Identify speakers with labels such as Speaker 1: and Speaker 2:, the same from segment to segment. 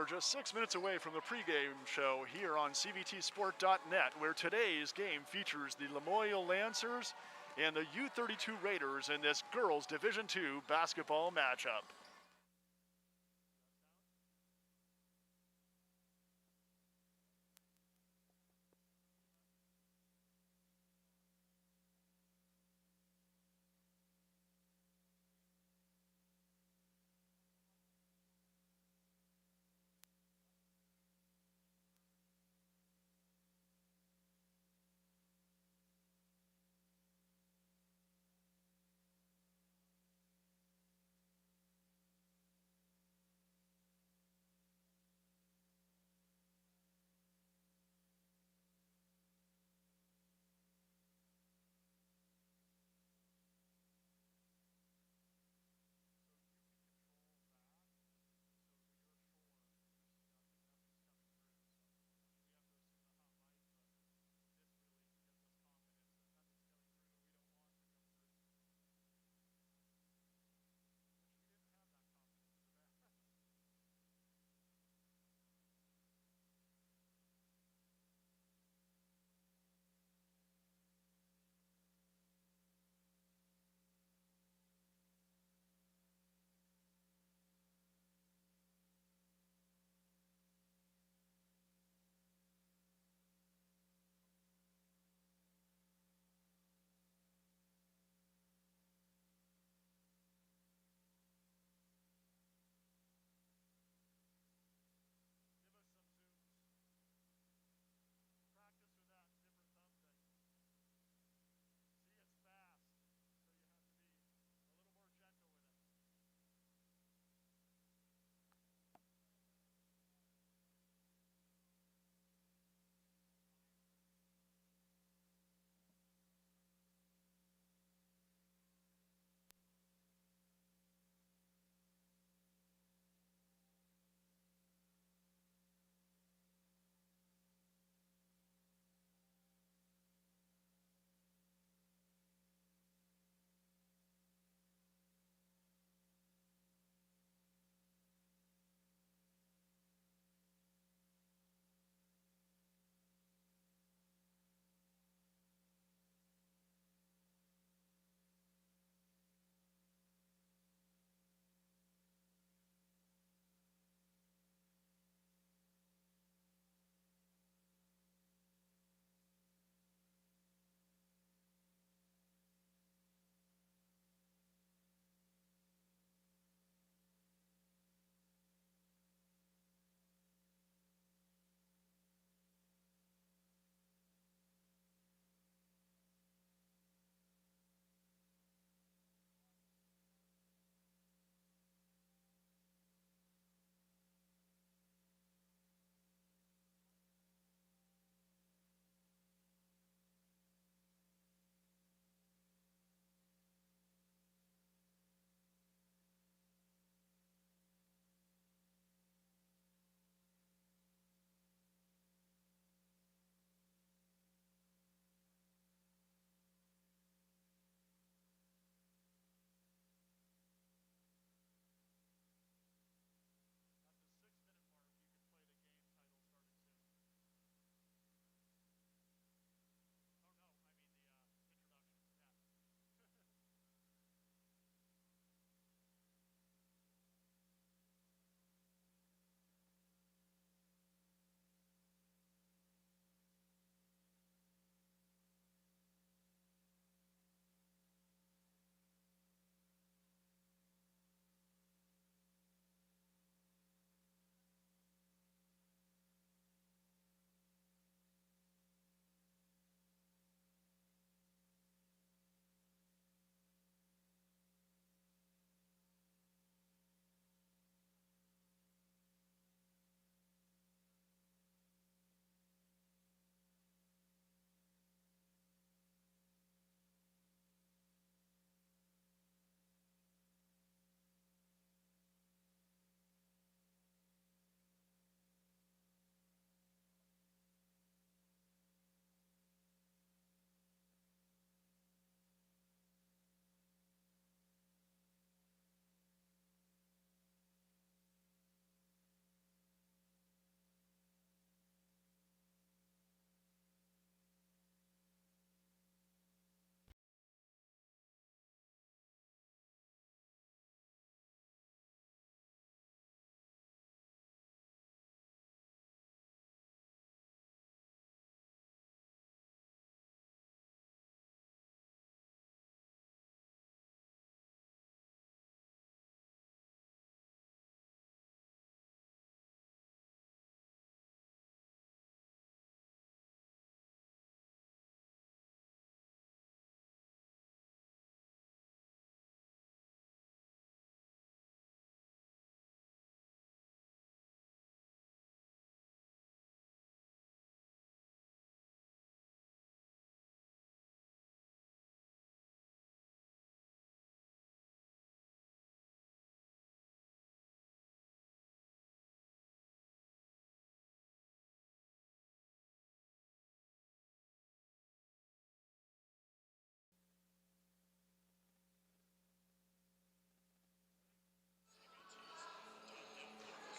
Speaker 1: are just 6 minutes away from the pregame show here on CVTsport.net, where today's game features the Lamoille Lancers and the U-32 Raiders in this girls Division II basketball matchup.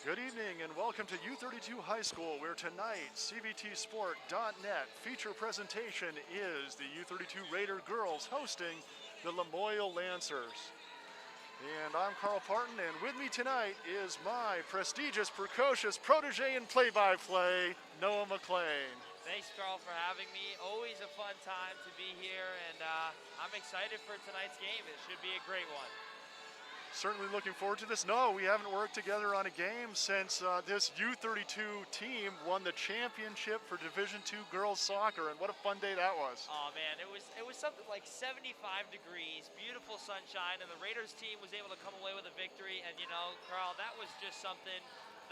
Speaker 1: Good evening and welcome to U-32 High School, where tonight CVTsport.net feature presentation is the U-32 Raider girls hosting the Lamoille Lancers. And I'm Carl Parton, and with me tonight is my prestigious, precocious protege and play-by-play, Noah McLean.
Speaker 2: Thanks, Carl, for having me. Always a fun time to be here, and I'm excited for tonight's game. It should be a great one.
Speaker 1: Certainly looking forward to this. No, we haven't worked together on a game since this U-32 team won the championship for Division II girls soccer, and what a fun day that was.
Speaker 2: Oh man, it was something like 75 degrees, beautiful sunshine, and the Raiders team was able to come away with a victory. And you know, Carl, that was just something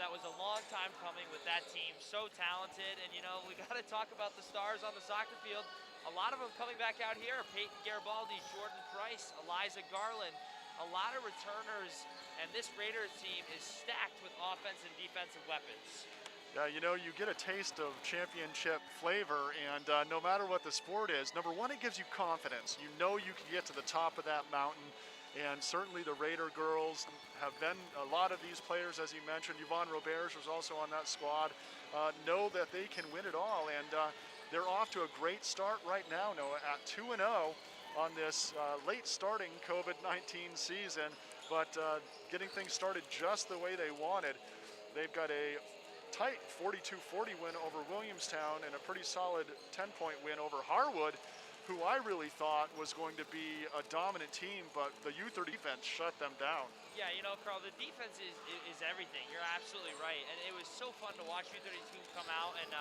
Speaker 2: that was a long time coming with that team. So talented, and you know, we got to talk about the stars on the soccer field. A lot of them coming back out here: Peyton Garibaldi, Jordan Price, Eliza Garland. A lot of returners, and this Raiders team is stacked with offensive and defensive weapons.
Speaker 1: Yeah, you know, you get a taste of championship flavor, and no matter what the sport is, number one, it gives you confidence. You know you can get to the top of that mountain, and certainly the Raider girls have been, a lot of these players, as you mentioned, Yvonne Roberge was also on that squad, know that they can win it all, and they're off to a great start right now, Noah, at 2-0. On this late starting COVID-19 season, but getting things started just the way they wanted. They've got a tight 42-40 win over Williamstown and a pretty solid 10-point win over Harwood, who I really thought was going to be a dominant team, but the U-30 defense shut them down.
Speaker 2: Yeah, you know, Carl, the defense is everything. You're absolutely right, and it was so fun to watch U-32 come out, and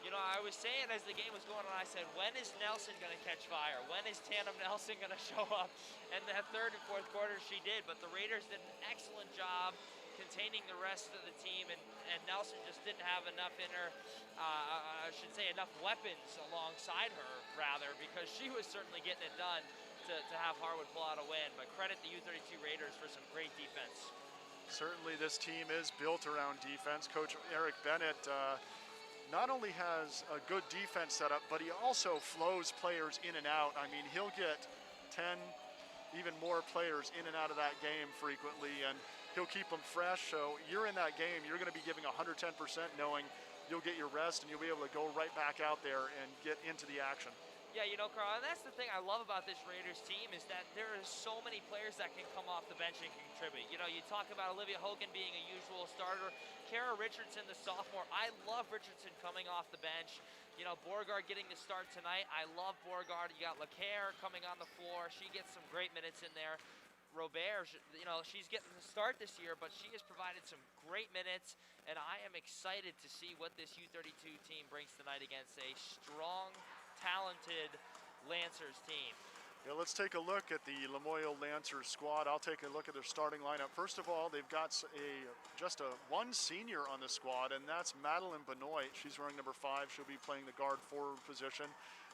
Speaker 2: you know, I was saying as the game was going on, I said, when is Nelson going to catch fire? When is Tandem Nelson going to show up? And that third and fourth quarter, she did. But the Raiders did an excellent job containing the rest of the team. And Nelson just didn't have enough in her, I should say, enough weapons alongside her, rather, because she was certainly getting it done to have Harwood pull out a win. But credit the U-32 Raiders for some great defense.
Speaker 1: Certainly this team is built around defense. Coach Eric Bennett not only has a good defense set up, but he also flows players in and out. I mean, he'll get 10, even more players in and out of that game frequently, and he'll keep them fresh. So you're in that game, you're going to be giving 110%, knowing you'll get your rest and you'll be able to go right back out there and get into the action.
Speaker 2: Yeah, you know, Carl, and that's the thing I love about this Raiders team is that there are so many players that can come off the bench and contribute. You know, you talk about Olivia Hogan being a usual starter, Kara Richardson, the sophomore. I love Richardson coming off the bench. You know, Beauregard getting the start tonight. I love Beauregard. You got LeCaire coming on the floor. She gets some great minutes in there. Roberge, you know, she's getting the start this year, but she has provided some great minutes, and I am excited to see what this U-32 team brings tonight against a strong, talented Lancers team.
Speaker 1: Yeah, let's take a look at the Lamoille Lancers squad. I'll take a look at their starting lineup. First of all, they've got just one senior on the squad, and that's Madeline Benoit. She's wearing number 5. She'll be playing the guard forward position.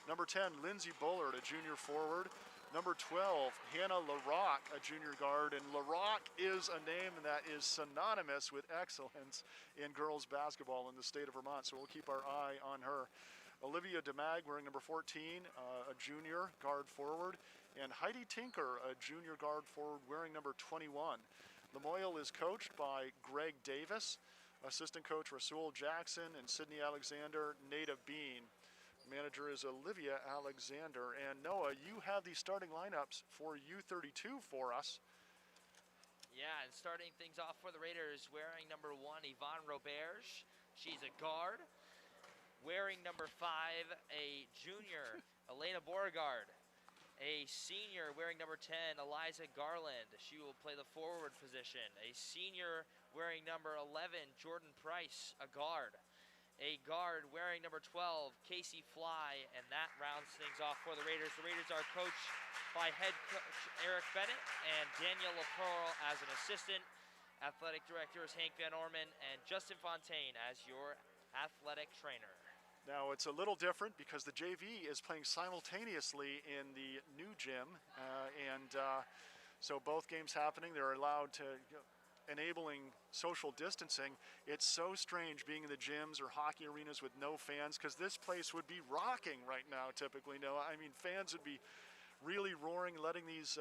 Speaker 1: Number 10, Lindsay Bullard, a junior forward. Number 12, Hannah LaRock, a junior guard, and LaRock is a name that is synonymous with excellence in girls basketball in the state of Vermont, so we'll keep our eye on her. Olivia DeMag wearing number 14, a junior guard forward, and Heidi Tinker, a junior guard forward wearing number 21. Lamoille is coached by Greg Davis, assistant coach Rasul Jackson, and Sydney Alexander, Nada Bean. Manager is Olivia Alexander. And Noah, you have the starting lineups for U-32 for us.
Speaker 2: Yeah, and starting things off for the Raiders, wearing number 1, Yvonne Roberge. She's a guard. Wearing number 5, a junior, Elena Beauregard. A senior wearing number 10, Eliza Garland. She will play the forward position. A senior wearing number 11, Jordan Price, a guard. A guard wearing number 12, Casey Fly, and that rounds things off for the Raiders. The Raiders are coached by head coach Eric Bennett and Danielle LaPearl as an assistant. Athletic directors Hank Van Orman and Justin Fontaine as your athletic trainer.
Speaker 1: Now it's a little different because the JV is playing simultaneously in the new gym, so both games happening. They're allowed to enabling social distancing. It's so strange being in the gyms or hockey arenas with no fans, because this place would be rocking right now typically. No, I mean, fans would be really roaring, letting these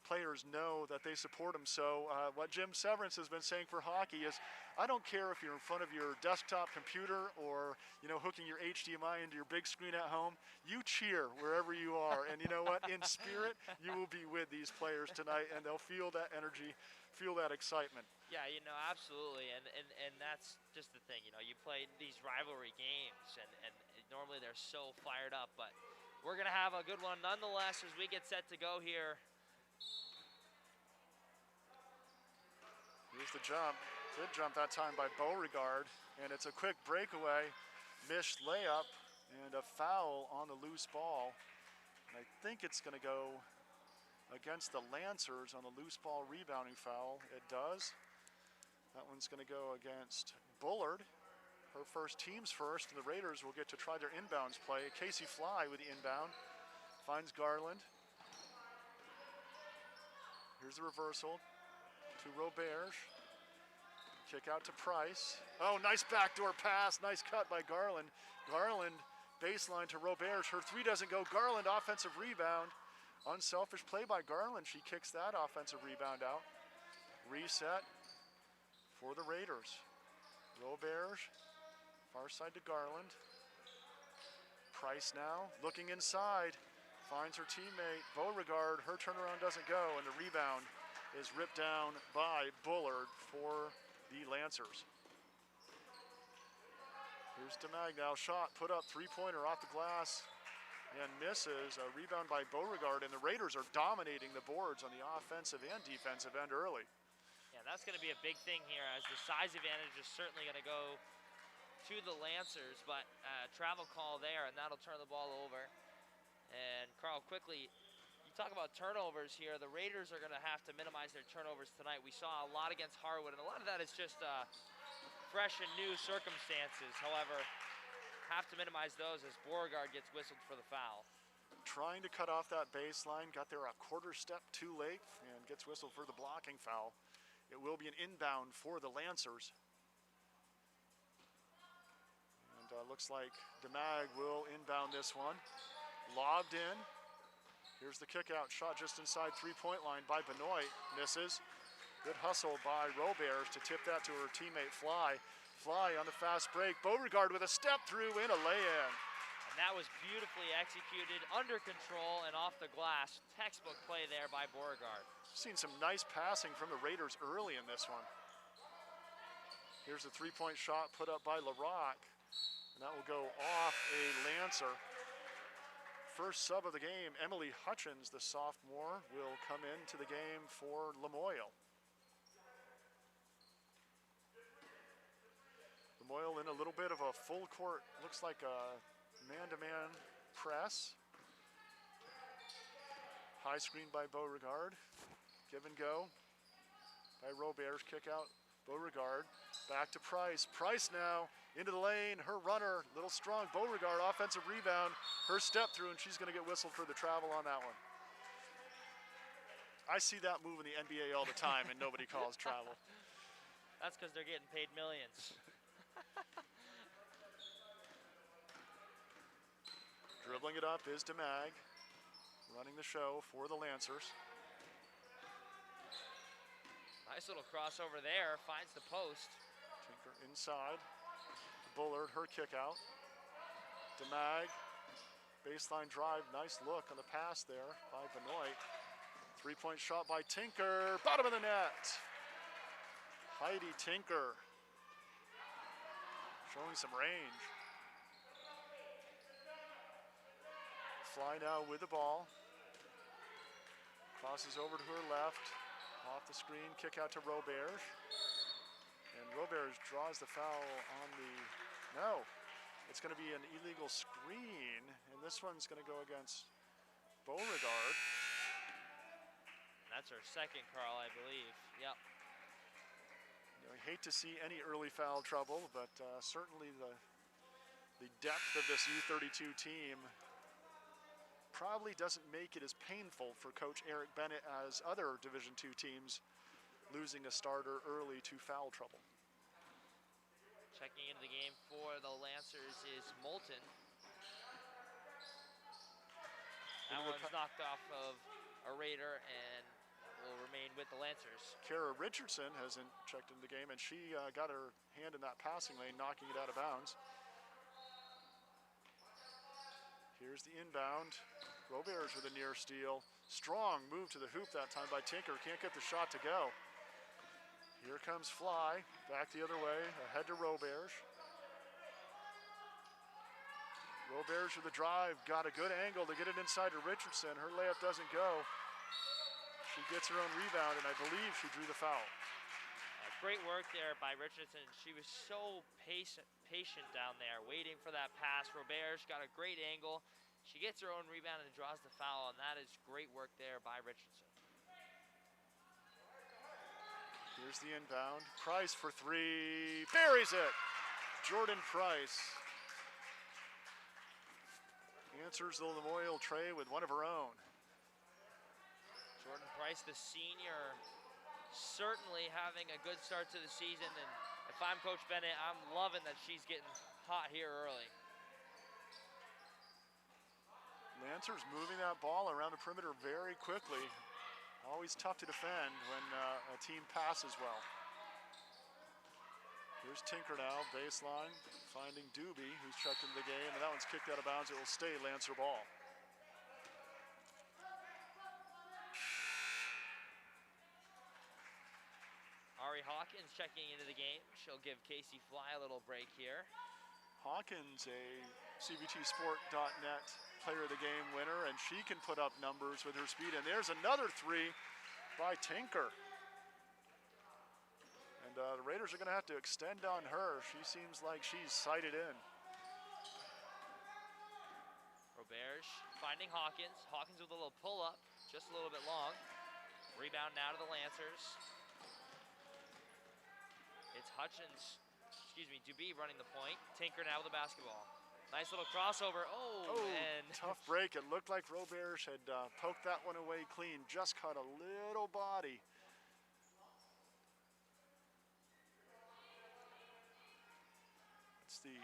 Speaker 1: players know that they support them. So what Jim Severance has been saying for hockey is, I don't care if you're in front of your desktop computer or, you know, hooking your HDMI into your big screen at home, you cheer wherever you are. And you know what? In spirit, you will be with these players tonight, and they'll feel that energy, feel that excitement.
Speaker 2: Yeah, you know, absolutely, and that's just the thing. You know, you play these rivalry games, and normally they're so fired up, but we're going to have a good one nonetheless as we get set to go here.
Speaker 1: Here's the jump. Good jump that time by Beauregard, and it's a quick breakaway, missed layup, and a foul on the loose ball. And I think it's going to go against the Lancers on the loose ball rebounding foul. It does. That one's going to go against Bullard. Her first, team's first, and the Raiders will get to try their inbounds play. Casey Fly with the inbound. Finds Garland. Here's the reversal to Roberge. Kick out to Price. Oh, nice backdoor pass. Nice cut by Garland. Garland baseline to Roberge. Her three doesn't go. Garland offensive rebound. Unselfish play by Garland. She kicks that offensive rebound out. Reset for the Raiders. Roberge, far side to Garland. Price now looking inside. Finds her teammate Beauregard. Her turnaround doesn't go, and the rebound is ripped down by Bullard for the Lancers. Here's DeMag now. Shot put up, three-pointer off the glass and misses. A rebound by Beauregard, and the Raiders are dominating the boards on the offensive and defensive end early.
Speaker 2: Yeah, that's going to be a big thing here, as the size advantage is certainly going to go to the Lancers, but travel call there, and that'll turn the ball over. And Carl, quickly, you talk about turnovers here. The Raiders are going to have to minimize their turnovers tonight. We saw a lot against Harwood, and a lot of that is just fresh and new circumstances. However, have to minimize those as Beauregard gets whistled for the foul.
Speaker 1: Trying to cut off that baseline, got there a quarter step too late, and gets whistled for the blocking foul. It will be an inbound for the Lancers. And looks like DeMag will inbound this one. Lobbed in. Here's the kick out shot just inside three-point line by Benoit. Misses. Good hustle by Roberge to tip that to her teammate Fly. Fly on the fast break. Beauregard with a step through and a lay-in.
Speaker 2: And that was beautifully executed, under control and off the glass. Textbook play there by Beauregard.
Speaker 1: Seen some nice passing from the Raiders early in this one. Here's the three-point shot put up by LaRock. And that will go off a Lancer. First sub of the game, Emily Hutchins, the sophomore, will come into the game for Lamoille. Lamoille in a little bit of a full court, looks like a man-to-man press. High screen by Beauregard. Give and go by Roberge. Kick out Beauregard. Back to Price. Price now into the lane. Her runner, little strong. Beauregard, offensive rebound. Her step through, and she's going to get whistled for the travel on that one. I see that move in the NBA all the time, and nobody calls travel.
Speaker 2: That's because they're getting paid millions.
Speaker 1: Dribbling it up is DeMag, running the show for the Lancers.
Speaker 2: Nice little crossover there, finds the post.
Speaker 1: Tinker inside. Bullard, her kick out. DeMag, baseline drive, nice look on the pass there by Benoit. Three-point shot by Tinker, bottom of the net. Heidi Tinker showing some range. Fly now with the ball. Crosses over to her left. Off the screen, kick out to Roberge. And Roberge draws the foul on the, no. It's going to be an illegal screen, and this one's going to go against Beauregard.
Speaker 2: That's her second, Carl, I believe. Yep.
Speaker 1: You know, I hate to see any early foul trouble, but certainly the depth of this U-32 team probably doesn't make it as painful for Coach Eric Bennett as other Division II teams losing a starter early to foul trouble.
Speaker 2: Checking into the game for the Lancers is Moulton. That one's knocked off of a Raider, and will remain with the Lancers.
Speaker 1: Kara Richardson hasn't checked into the game, and she got her hand in that passing lane, knocking it out of bounds. Here's the inbound. Roberts with a near steal. Strong move to the hoop that time by Tinker. Can't get the shot to go. Here comes Fly. Back the other way. Ahead to Roberts. Roberts with the drive. Got a good angle to get it inside to Richardson. Her layup doesn't go. She gets her own rebound, and I believe she drew the foul.
Speaker 2: Great work there by Richardson. She was so patient down there, waiting for that pass. Roberts got a great angle. She gets her own rebound and draws the foul, and that is great work there by Richardson.
Speaker 1: Here's the inbound. Price for three. Buries it. Jordan Price answers the Lamoille tray with one of her own.
Speaker 2: Jordan Price, the senior, certainly having a good start to the season, and if I'm Coach Bennett, I'm loving that she's getting hot here early.
Speaker 1: Lancers moving that ball around the perimeter very quickly. Always tough to defend when a team passes well. Here's Tinker now, baseline, finding Doobie, who's checked into the game, and that one's kicked out of bounds. It will stay Lancer ball.
Speaker 2: Ari Hawkins checking into the game. She'll give Casey Fly a little break here.
Speaker 1: Hawkins, a CVTsport.net player of the game winner, and she can put up numbers with her speed. And there's another three by Tinker. And the Raiders are going to have to extend on her. She seems like she's sighted in.
Speaker 2: Roberts finding Hawkins. Hawkins with a little pull-up, just a little bit long. Rebound now to the Lancers. It's Hutchins, Dubee running the point. Tinker now with the basketball. Nice little crossover. Oh, and
Speaker 1: tough break. It looked like Roberts had poked that one away clean. Just caught a little body. It's the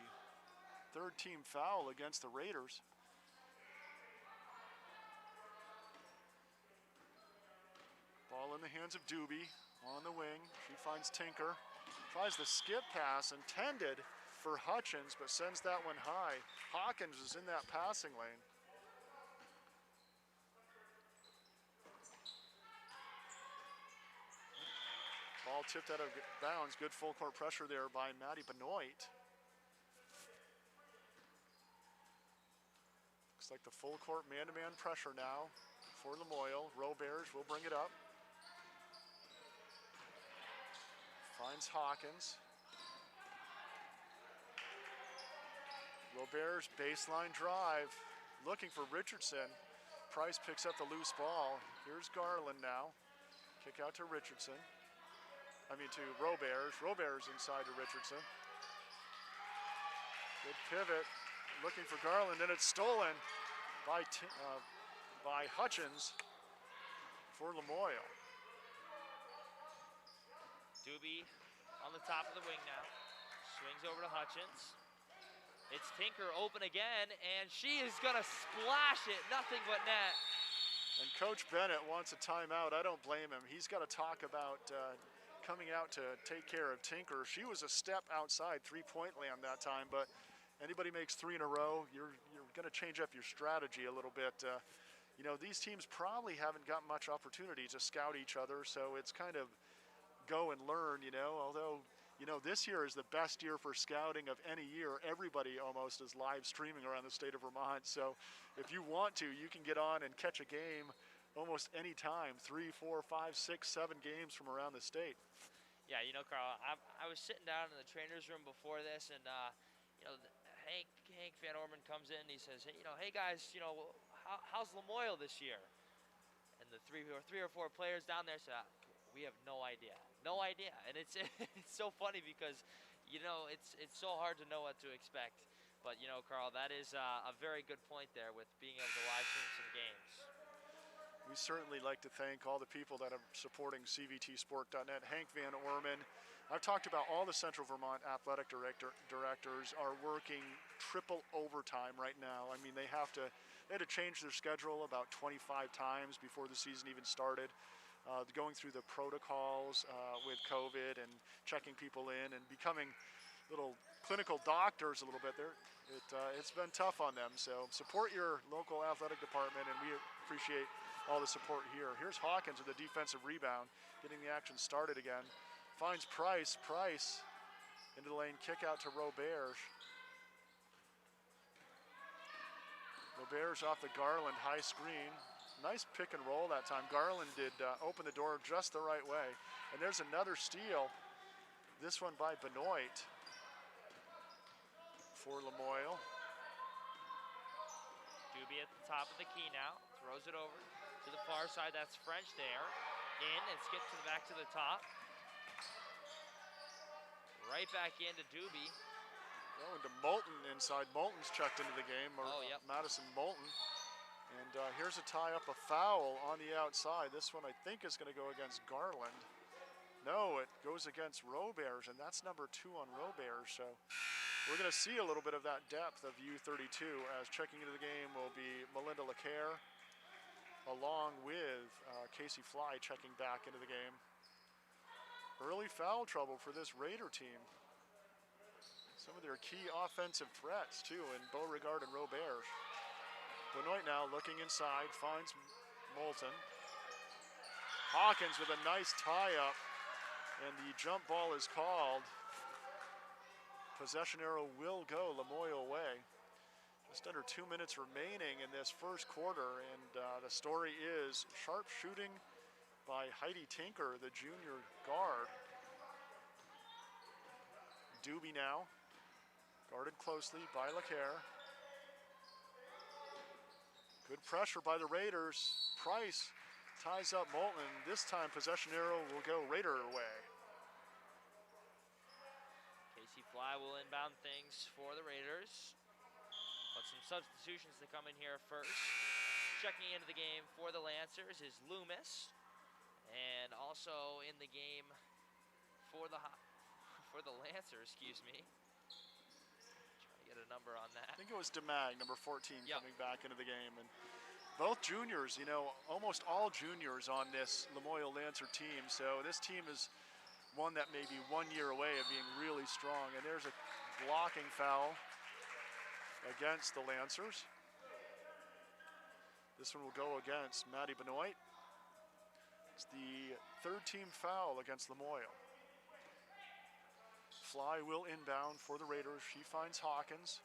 Speaker 1: third team foul against the Raiders. Ball in the hands of Doobie on the wing. She finds Tinker. Tries the skip pass intended for Hutchins, but sends that one high. Hawkins is in that passing lane. Ball tipped out of bounds. Good full court pressure there by Maddie Benoit. Looks like the full court man-to-man pressure now for Lamoille. Roberts will bring it up. Finds Hawkins. Roberts baseline drive, looking for Richardson. Price picks up the loose ball. Here's Garland now. Kick out to Richardson. To Roberts. Roberts inside to Richardson. Good pivot, looking for Garland, and it's stolen by Hutchins for Lamoille.
Speaker 2: Doobie on the top of the wing now. Swings over to Hutchins. It's Tinker open again, and she is going to splash it. Nothing but net.
Speaker 1: And Coach Bennett wants a timeout. I don't blame him. He's got to talk about coming out to take care of Tinker. She was a step outside three-point land that time, but anybody makes three in a row, you're going to change up your strategy a little bit. These teams probably haven't got much opportunity to scout each other, so it's kind of go and learn, although, this year is the best year for scouting of any year. Everybody almost is live streaming around the state of Vermont, so if you want to, you can get on and catch a game almost any time, 3, 4, 5, 6, 7 games from around the state.
Speaker 2: Yeah, Carl, I was sitting down in the trainer's room before this, and, Hank Van Orman comes in and he says, hey guys, how's Lamoille this year? And the three or four players down there said, we have no idea. No idea. And it's it's so funny because, it's so hard to know what to expect. But, Carl, that is a very good point there with being able to live stream some games.
Speaker 1: We certainly like to thank all the people that are supporting CVTsport.net. Hank Van Orman. I've talked about all the Central Vermont athletic directors are working triple overtime right now. They had to change their schedule about 25 times before the season even started. going through the protocols with COVID and checking people in and becoming little clinical doctors a little bit there. It's been tough on them. So support your local athletic department, and we appreciate all the support here. Here's Hawkins with a defensive rebound, getting the action started again. Finds Price. Price into the lane, kick out to Roberge. Roberge off the Garland high screen. Nice pick and roll that time. Garland did open the door just the right way. And there's another steal. This one by Benoit for Lamoille.
Speaker 2: Doobie at the top of the key now. Throws it over to the far side. That's French there. In and skips to the back to the top. Right back into Doobie.
Speaker 1: Going to Moulton inside. Moulton's checked into the game.
Speaker 2: Yep.
Speaker 1: Madison Moulton. And here's a tie up, a foul on the outside. This one I think is going to go against Garland. No, it goes against Roberge, and that's number 2 on Roberge. So we're going to see a little bit of that depth of U-32 as checking into the game will be Melinda LeCaire, along with Casey Fly checking back into the game. Early foul trouble for this Raider team. Some of their key offensive threats, too, in Beauregard and Roberge. Benoit now looking inside, finds Moulton. Hawkins with a nice tie-up, and the jump ball is called. Possession arrow will go Lamoille way. Just under 2 minutes remaining in this first quarter, and the story is sharp shooting by Heidi Tinker, the junior guard. Doobie now, guarded closely by LeCaire. Good pressure by the Raiders. Price ties up Moulton. This time possession arrow will go Raider way.
Speaker 2: Casey Fly will inbound things for the Raiders. But some substitutions to come in here first. Checking into the game for the Lancers is Loomis. And also in the game for the Lancers, excuse me. Trying to get a number on that.
Speaker 1: I think it was DeMag, number 14,
Speaker 2: Yep.
Speaker 1: coming back into the game. And both juniors, you know, almost all juniors on this Lamoille Lancer team. So this team is one that may be 1 year away of being really strong. And there's a blocking foul against the Lancers. This one will go against Maddie Benoit. It's the third team foul against Lamoille. Fly will inbound for the Raiders. She finds Hawkins.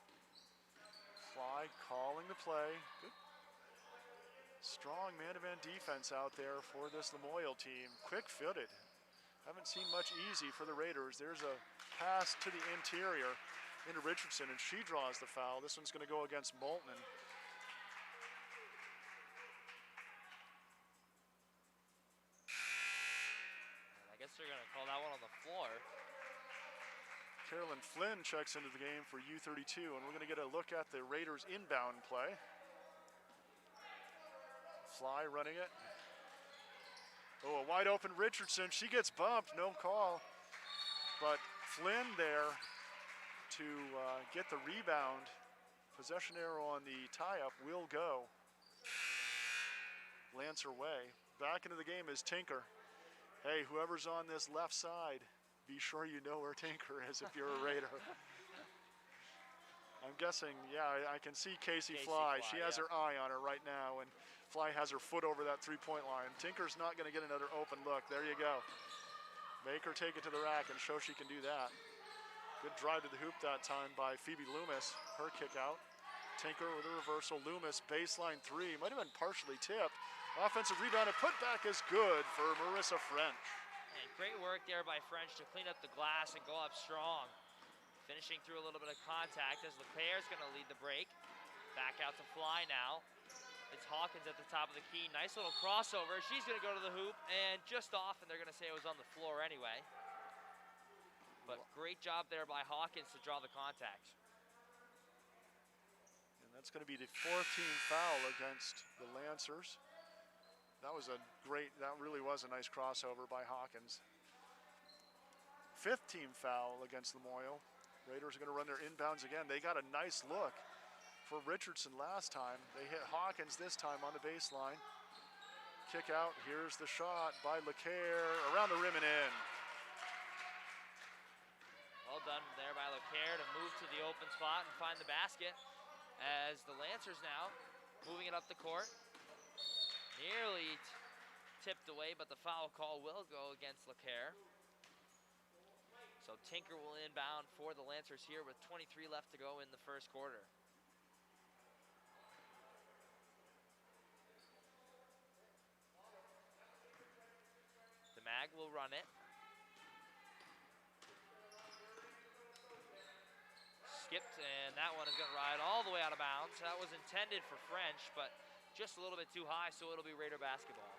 Speaker 1: Fly calling the play. Good. Strong man-to-man defense out there for this Lamoille team. Quick-footed. Haven't seen much easy for the Raiders. There's a pass to the interior into Richardson, and she draws the foul. This one's going to go against Moulton.
Speaker 2: I guess they're going to call that one on the floor.
Speaker 1: Carolyn Flynn checks into the game for U-32, and we're going to get a look at the Raiders inbound play. Fly running it. Oh, a wide open Richardson. She gets bumped, no call. But Flynn there to get the rebound. Possession arrow on the tie-up will go Lancer way. Back into the game is Tinker. Hey, whoever's on this left side, be sure you know where Tinker is if you're a Raider. I'm guessing, yeah, I can see Casey Fly. She has her eye on her right now, and Fly has her foot over that three-point line. Tinker's not going to get another open look. There you go. Make her take it to the rack and show she can do that. Good drive to the hoop that time by Phoebe Loomis. Her kick out. Tinker with a reversal. Loomis, baseline three. Might have been partially tipped. Offensive rebound and putback is good for Marissa French.
Speaker 2: And great work there by French to clean up the glass and go up strong. Finishing through a little bit of contact as LeClaire's going to lead the break. Back out to Fly now. It's Hawkins at the top of the key. Nice little crossover. She's going to go to the hoop and just off, and they're going to say it was on the floor anyway. But great job there by Hawkins to draw the contact.
Speaker 1: And that's going to be the fourth team foul against the Lancers. That really was a nice crossover by Hawkins. Fifth team foul against Lamoille. Raiders are going to run their inbounds again. They got a nice look for Richardson last time. They hit Hawkins this time on the baseline. kick out. Here's the shot by LeCaire around the rim and in.
Speaker 2: Well done there by LeCaire to move to the open spot and find the basket, as the Lancers now moving it up the court. Nearly tipped away, but the foul call will go against LeCaire. So Tinker will inbound for the Lancers here with 23 left to go in the first quarter. The Mag will run it. Skipped, and that one is going to ride all the way out of bounds. That was intended for French, but just a little bit too high, so it'll be Raider basketball.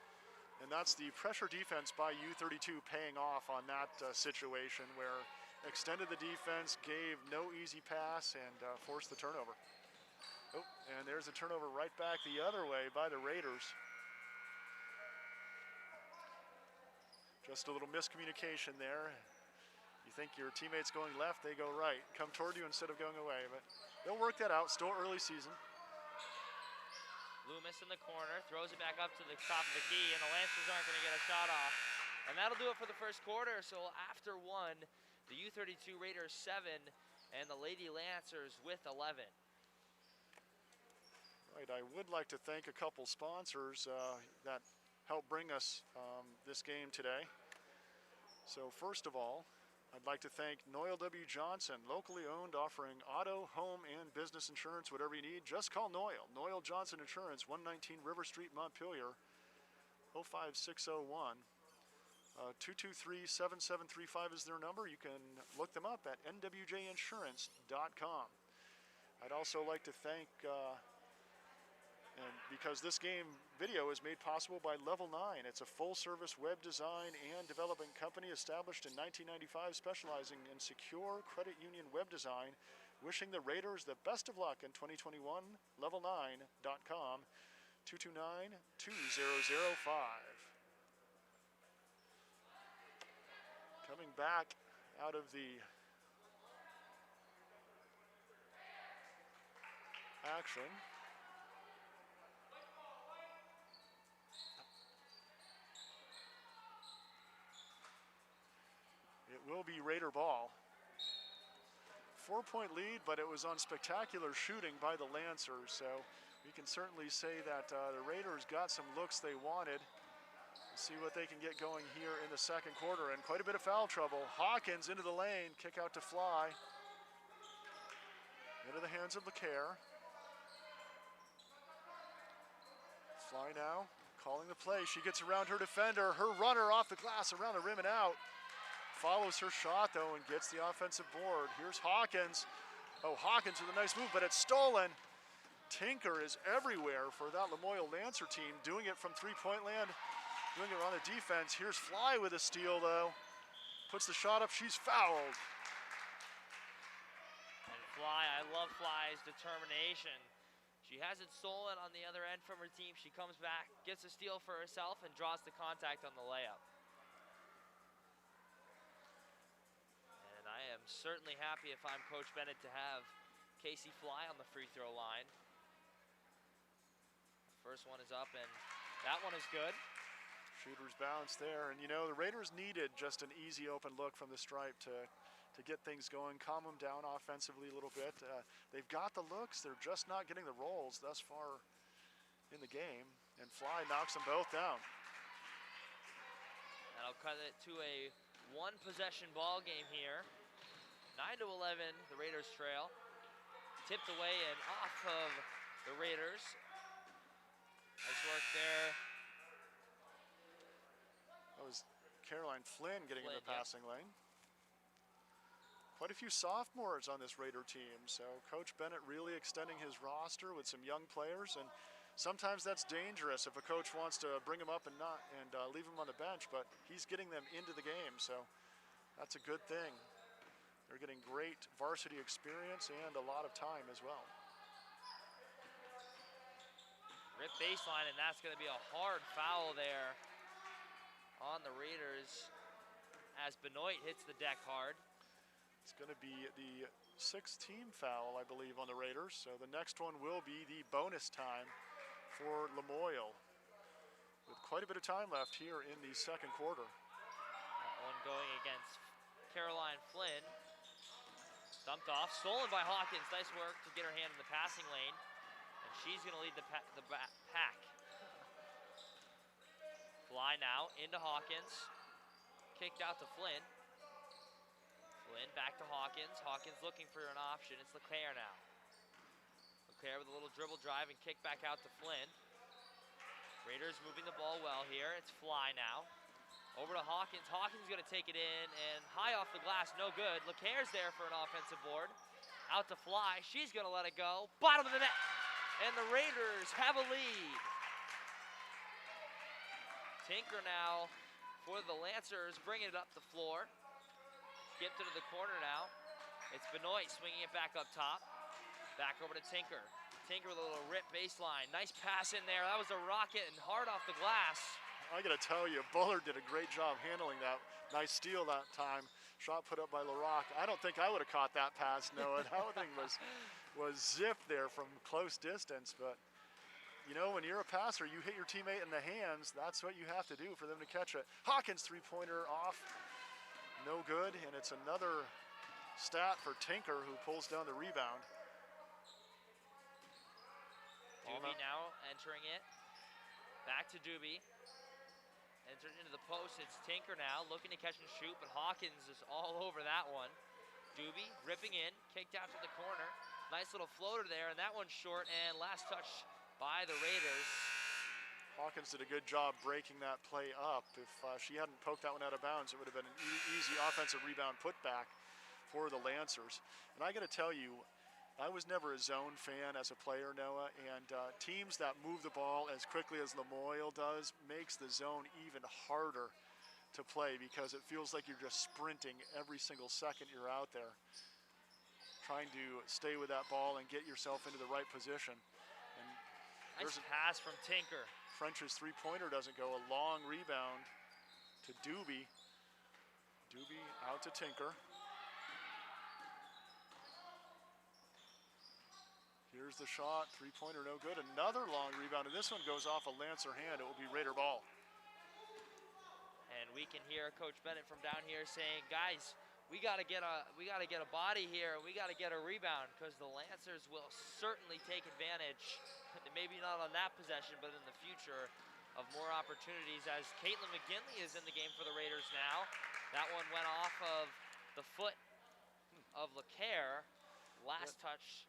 Speaker 1: And that's the pressure defense by U-32 paying off on that situation, where extended the defense, gave no easy pass, and forced the turnover. Oh, and there's a turnover right back the other way by the Raiders. Just a little miscommunication there. You think your teammate's going left, they go right. Come toward you instead of going away, but they'll work that out. Still early season.
Speaker 2: Loomis in the corner, throws it back up to the top of the key, and the Lancers aren't going to get a shot off. And that'll do it for the first quarter. So after one, the U-32 Raiders 7 and the Lady Lancers with 11.
Speaker 1: Right, I would like to thank a couple sponsors that helped bring us this game today. So first of all, I'd like to thank Noel W. Johnson, locally owned, offering auto, home, and business insurance, whatever you need. Just call Noel. Noel Johnson Insurance, 119 River Street, Montpelier, 05601. 223-7735 is their number. You can look them up at nwjinsurance.com. I'd also like to thank, and because this game video is made possible by Level 9. It's a full-service web design and development company established in 1995, specializing in secure credit union web design. Wishing the Raiders the best of luck in 2021. Level9.com, 229-2005. Coming back out of the action. It will be Raider ball. 4-point lead, but it was on spectacular shooting by the Lancers, so we can certainly say that the Raiders got some looks they wanted. See what they can get going here in the second quarter, and quite a bit of foul trouble. Hawkins into the lane, kick out to Fly. Into the hands of LeCaire. Fly now, calling the play. She gets around her defender. Her runner off the glass around the rim and out. Follows her shot though and gets the offensive board. Here's Hawkins. Oh, Hawkins with a nice move, but it's stolen. Tinker is everywhere for that Lamoille Lancer team, doing it from three-point land. Doing it on the defense. Here's Fly with a steal though. Puts the shot up, she's fouled.
Speaker 2: And Fly, I love Fly's determination. She hasn't stolen on the other end from her team. She comes back, gets a steal for herself, and draws the contact on the layup. And I am certainly happy if I'm Coach Bennett to have Casey Fly on the free throw line. First one is up, and that one is good.
Speaker 1: Shooter's bounce there, and you know, the Raiders needed just an easy open look from the stripe to get things going, calm them down offensively a little bit. They've got the looks, they're just not getting the rolls thus far in the game, and Fly knocks them both down.
Speaker 2: That'll cut it to a one-possession ball game here. 9-11, the Raiders trail. Tipped away and off of the Raiders. Nice work there.
Speaker 1: That was Caroline Flynn getting in the passing lane. Quite a few sophomores on this Raider team, so Coach Bennett really extending his roster with some young players, and sometimes that's dangerous if a coach wants to bring them up and leave them on the bench, but he's getting them into the game, so that's a good thing. They're getting great varsity experience and a lot of time as well.
Speaker 2: Rip baseline, and that's going to be a hard foul there on the Raiders as Benoit hits the deck hard.
Speaker 1: It's going to be the 6th team foul, I believe, on the Raiders. So the next one will be the bonus time for Lamoille. with quite a bit of time left here in the second quarter.
Speaker 2: That one going against Caroline Flynn. Dumped off, stolen by Hawkins. Nice work to get her hand in the passing lane. And she's gonna lead the pack. Fly now into Hawkins. Kicked out to Flynn. Flynn back to Hawkins. Hawkins looking for an option. It's LeClaire now. LeClaire with a little dribble drive and kick back out to Flynn. Raiders moving the ball well here. It's Fly now. Over to Hawkins. Hawkins gonna take it in and high off the glass, no good. LeClaire's there for an offensive board. Out to Fly. She's gonna let it go. Bottom of the net. And the Raiders have a lead. Tinker now for the Lancers, bringing it up the floor. Skipped it to the corner now. It's Benoit swinging it back up top. Back over to Tinker. Tinker with a little rip baseline. Nice pass in there. That was a rocket and hard off the glass.
Speaker 1: I gotta tell you, Bullard did a great job handling that. Nice steal that time. Shot put up by LaRock. I don't think I would have caught that pass, Noah. That thing was zipped there from close distance, but you know, when you're a passer, you hit your teammate in the hands, that's what you have to do for them to catch it. Hawkins three-pointer off, no good, and it's another stat for Tinker, who pulls down the rebound.
Speaker 2: Doobie now entering it. Back to Doobie. Entered into the post. It's Tinker now looking to catch and shoot, but Hawkins is all over that one. Doobie ripping in, kicked out to the corner. Nice little floater there, and that one's short, and last touch by the Raiders.
Speaker 1: Hawkins did a good job breaking that play up. If she hadn't poked that one out of bounds, it would have been an easy offensive rebound putback for the Lancers. And I got to tell you, I was never a zone fan as a player, Noah, and teams that move the ball as quickly as Lamoille does makes the zone even harder to play because it feels like you're just sprinting every single second you're out there, trying to stay with that ball and get yourself into the right position. And
Speaker 2: nice pass from Tinker.
Speaker 1: French's three-pointer doesn't go. A long rebound to Doobie. Doobie out to Tinker. Here's the shot, three-pointer no good. Another long rebound, and this one goes off a Lancer hand. It will be Raider ball.
Speaker 2: And we can hear Coach Bennett from down here saying, guys, we gotta get a body here. We gotta get a rebound because the Lancers will certainly take advantage. Maybe not on that possession, but in the future of more opportunities as Caitlin McGinley is in the game for the Raiders now. That one went off of the foot of LeClaire. Last touch,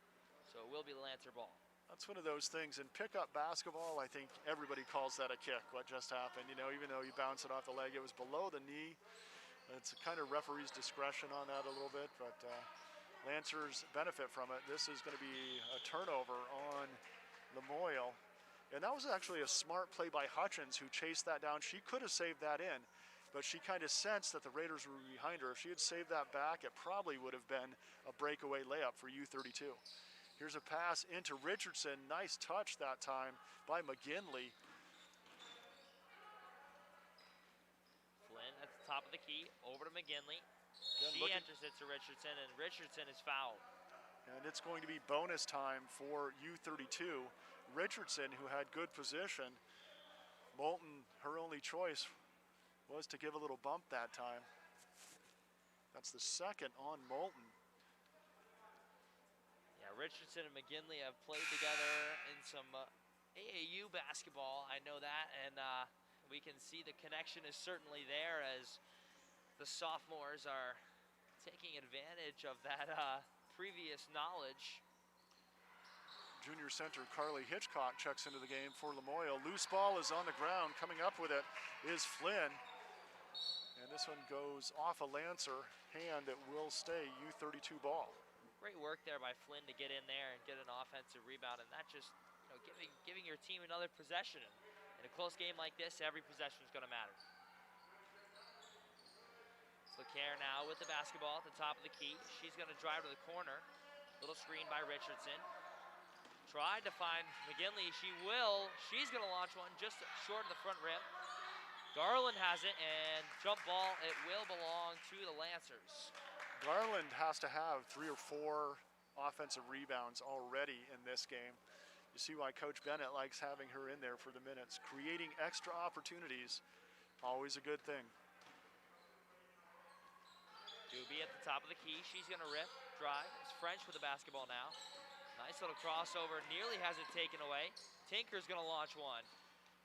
Speaker 2: so it will be the Lancer ball.
Speaker 1: That's one of those things in pickup basketball. I think everybody calls that a kick, what just happened. You know, even though you bounce it off the leg, it was below the knee. It's kind of referee's discretion on that a little bit, but Lancers benefit from it. This is going to be a turnover on Lamoille. And that was actually a smart play by Hutchins, who chased that down. She could have saved that in, but she kind of sensed that the Raiders were behind her. If she had saved that back, it probably would have been a breakaway layup for U-32. Here's a pass into Richardson. Nice touch that time by McGinley.
Speaker 2: Flynn at the top of the key, over to McGinley.
Speaker 1: Again,
Speaker 2: she enters it to Richardson, and Richardson is fouled.
Speaker 1: And it's going to be bonus time for U-32. Richardson, who had good position, Moulton, her only choice was to give a little bump that time. That's the second on Moulton.
Speaker 2: Yeah, Richardson and McGinley have played together in some AAU basketball, I know that, and we can see the connection is certainly there as the sophomores are taking advantage of that previous knowledge.
Speaker 1: Junior center Carly Hitchcock checks into the game for Lamoille. Loose ball is on the ground. Coming up with it is Flynn. And this one goes off a Lancer hand. It will stay U-32 ball.
Speaker 2: Great work there by Flynn to get in there and get an offensive rebound, and that just, you know, giving your team another possession. In a close game like this, every possession is going to matter. LeClaire now with the basketball at the top of the key. She's going to drive to the corner. Little screen by Richardson. Tried to find McGinley. She will. She's going to launch one just short of the front rim. Garland has it, and jump ball. It will belong to the Lancers.
Speaker 1: Garland has to have 3 or 4 offensive rebounds already in this game You see why Coach Bennett likes having her in there for the minutes. Creating extra opportunities, always a good thing.
Speaker 2: Doobie at the top of the key. She's going to rip, drive. It's French with the basketball now. Nice little crossover. Nearly has it taken away. Tinker's going to launch one.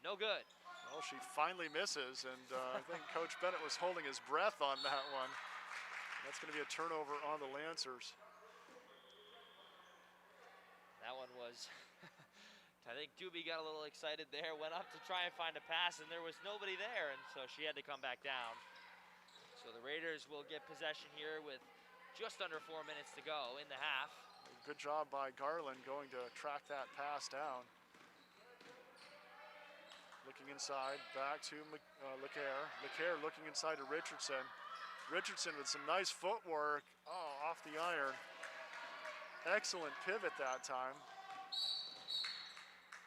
Speaker 2: No good.
Speaker 1: Well, she finally misses, and I think Coach Bennett was holding his breath on that one. That's going to be a turnover on the Lancers.
Speaker 2: That one was, I think Doobie got a little excited there, went up to try and find a pass, and there was nobody there, and so she had to come back down. So the Raiders will get possession here with just under 4 minutes to go in the half.
Speaker 1: Good job by Garland going to track that pass down. Looking inside, back to LeCaire. LeCaire looking inside to Richardson. Richardson with some nice footwork. Oh, off the iron. Excellent pivot that time.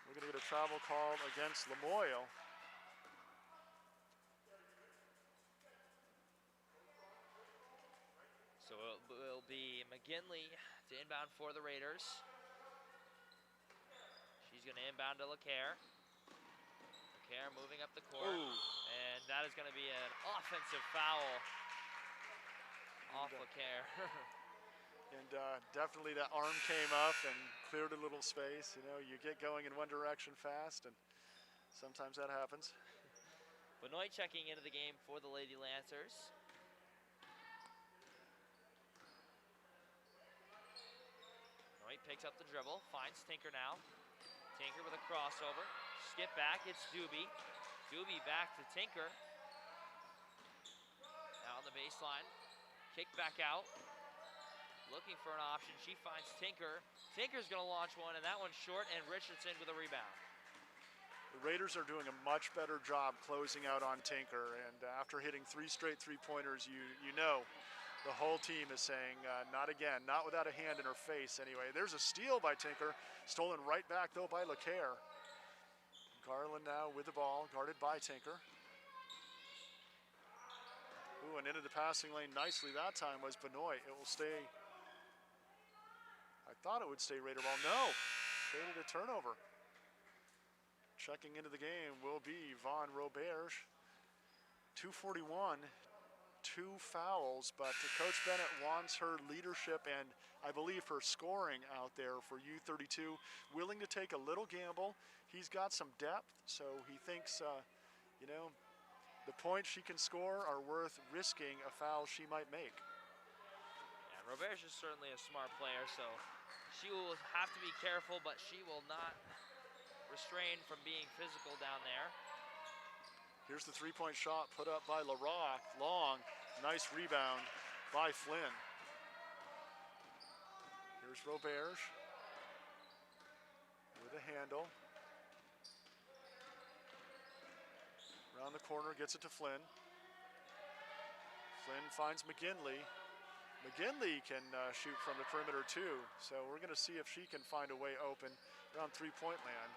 Speaker 1: We're going to get a travel call against Lamoille.
Speaker 2: So it will be McGinley to inbound for the Raiders. She's going to inbound to LeCaire. LeCaire moving up the court.
Speaker 1: Ooh.
Speaker 2: And that is going to be an offensive foul off LeCaire.
Speaker 1: And definitely that arm came up and cleared a little space. You know, you get going in one direction fast, and sometimes that happens.
Speaker 2: Benoit checking into the game for the Lady Lancers. Benoit picks up the dribble, finds Tinker now. Tinker with a crossover. Skip back, it's Doobie. Doobie back to Tinker. Now on the baseline. Kick back out. Looking for an option. She finds Tinker. Tinker's going to launch one, and that one's short, and Richardson with a rebound.
Speaker 1: The Raiders are doing a much better job closing out on Tinker, and after hitting 3 straight three-pointers, you know the whole team is saying, not again, not without a hand in her face anyway. There's a steal by Tinker, stolen right back though by LeCaire. Garland now with the ball, guarded by Tinker. Ooh, and into the passing lane nicely that time was Benoit. It will stay, I thought it would stay Raider ball. No, created a turnover. Checking into the game will be Vaughn Roberge. 2:41, 2 fouls, but Coach Bennett wants her leadership and I believe her scoring out there for U-32. Willing to take a little gamble. He's got some depth, so he thinks, you know, the points she can score are worth risking a foul she might make.
Speaker 2: Yeah, Roberge is certainly a smart player, so she will have to be careful, but she will not restrain from being physical down there.
Speaker 1: Here's the three-point shot put up by LaRock. Long, nice rebound by Flynn. Here's Roberge with a handle. Around the corner, gets it to Flynn. Flynn finds McGinley. McGinley can shoot from the perimeter too, so we're going to see if she can find a way open around three-point land.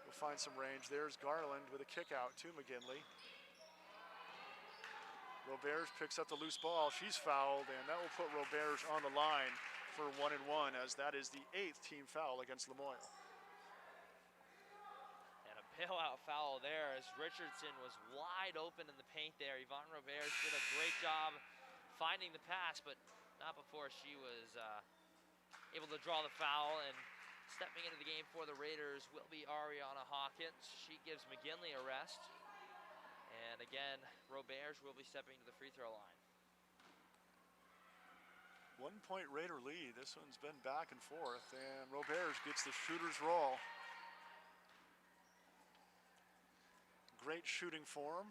Speaker 1: We'll find some range. There's Garland with a kick out to McGinley. Roberge picks up the loose ball. She's fouled, and that will put Roberge on the line for 1 and 1, as that is the 8th team foul against Lamoille.
Speaker 2: And a bailout foul there as Richardson was wide open in the paint there. Yvonne Roberge did a great job finding the pass, but not before she was able to draw the foul. And stepping into the game for the Raiders will be Ariana Hawkins. She gives McGinley a rest. And again, Roberge will be stepping to the free throw line.
Speaker 1: 1 point Raider lead. This one's been back and forth, and Roberge gets the shooter's roll. Great shooting form.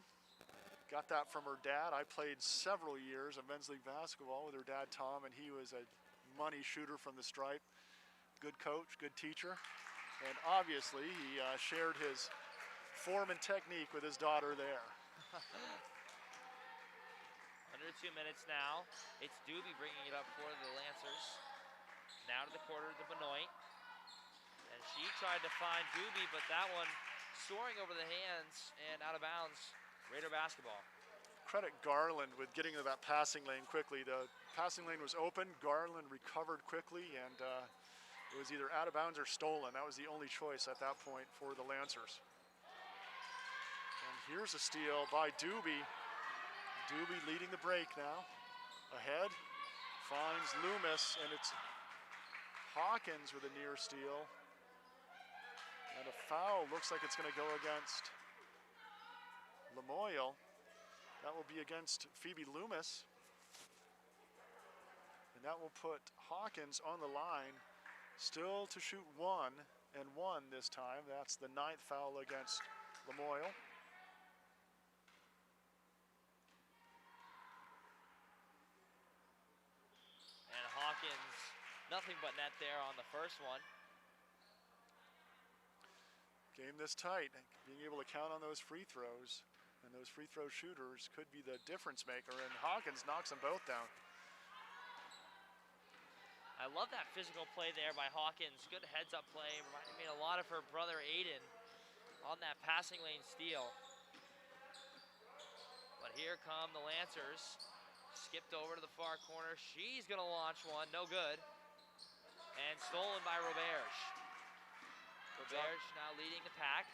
Speaker 1: Got that from her dad. I played several years of men's league basketball with her dad, Tom, and he was a money shooter from the stripe. Good coach, good teacher, and obviously he shared his form and technique with his daughter there.
Speaker 2: Under 2 minutes now. It's Doobie bringing it up for the Lancers. Now to the quarter to Benoit. And she tried to find Doobie, but that one soaring over the hands and out of bounds. Raider basketball.
Speaker 1: Credit Garland with getting to that passing lane quickly. The passing lane was open. Garland recovered quickly and It was either out of bounds or stolen. That was the only choice at that point for the Lancers. And here's a steal by Doobie. Doobie leading the break now. Ahead, finds Loomis, and it's Hawkins with a near steal. And a foul looks like it's going to go against Lamoille. That will be against Phoebe Loomis. And that will put Hawkins on the line, still to shoot 1 and 1 this time. That's the 9th foul against Lamoille.
Speaker 2: And Hawkins, nothing but net there on the first one.
Speaker 1: Game this tight, being able to count on those free throws, and those free throw shooters could be the difference maker, and Hawkins knocks them both down.
Speaker 2: I love that physical play there by Hawkins. Good heads-up play. Reminded me a lot of her brother Aiden on that passing lane steal. But here come the Lancers. Skipped over to the far corner. She's going to launch one. No good. And stolen by Roberge. Roberge now leading the pack.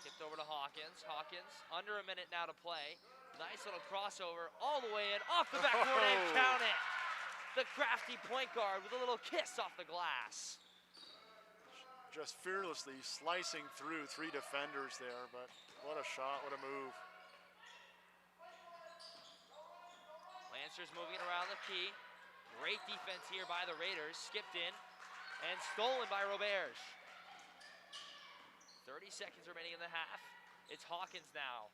Speaker 2: Tipped over to Hawkins. Hawkins, under a minute now to play. Nice little crossover all the way in, off the backboard and count it. The crafty point guard with a little kiss off the glass.
Speaker 1: Just fearlessly slicing through 3 defenders there, but what a shot, what a move.
Speaker 2: Lancers moving it around the key. Great defense here by the Raiders. Skipped in and stolen by Roberge. 30 seconds remaining in the half. It's Hawkins now.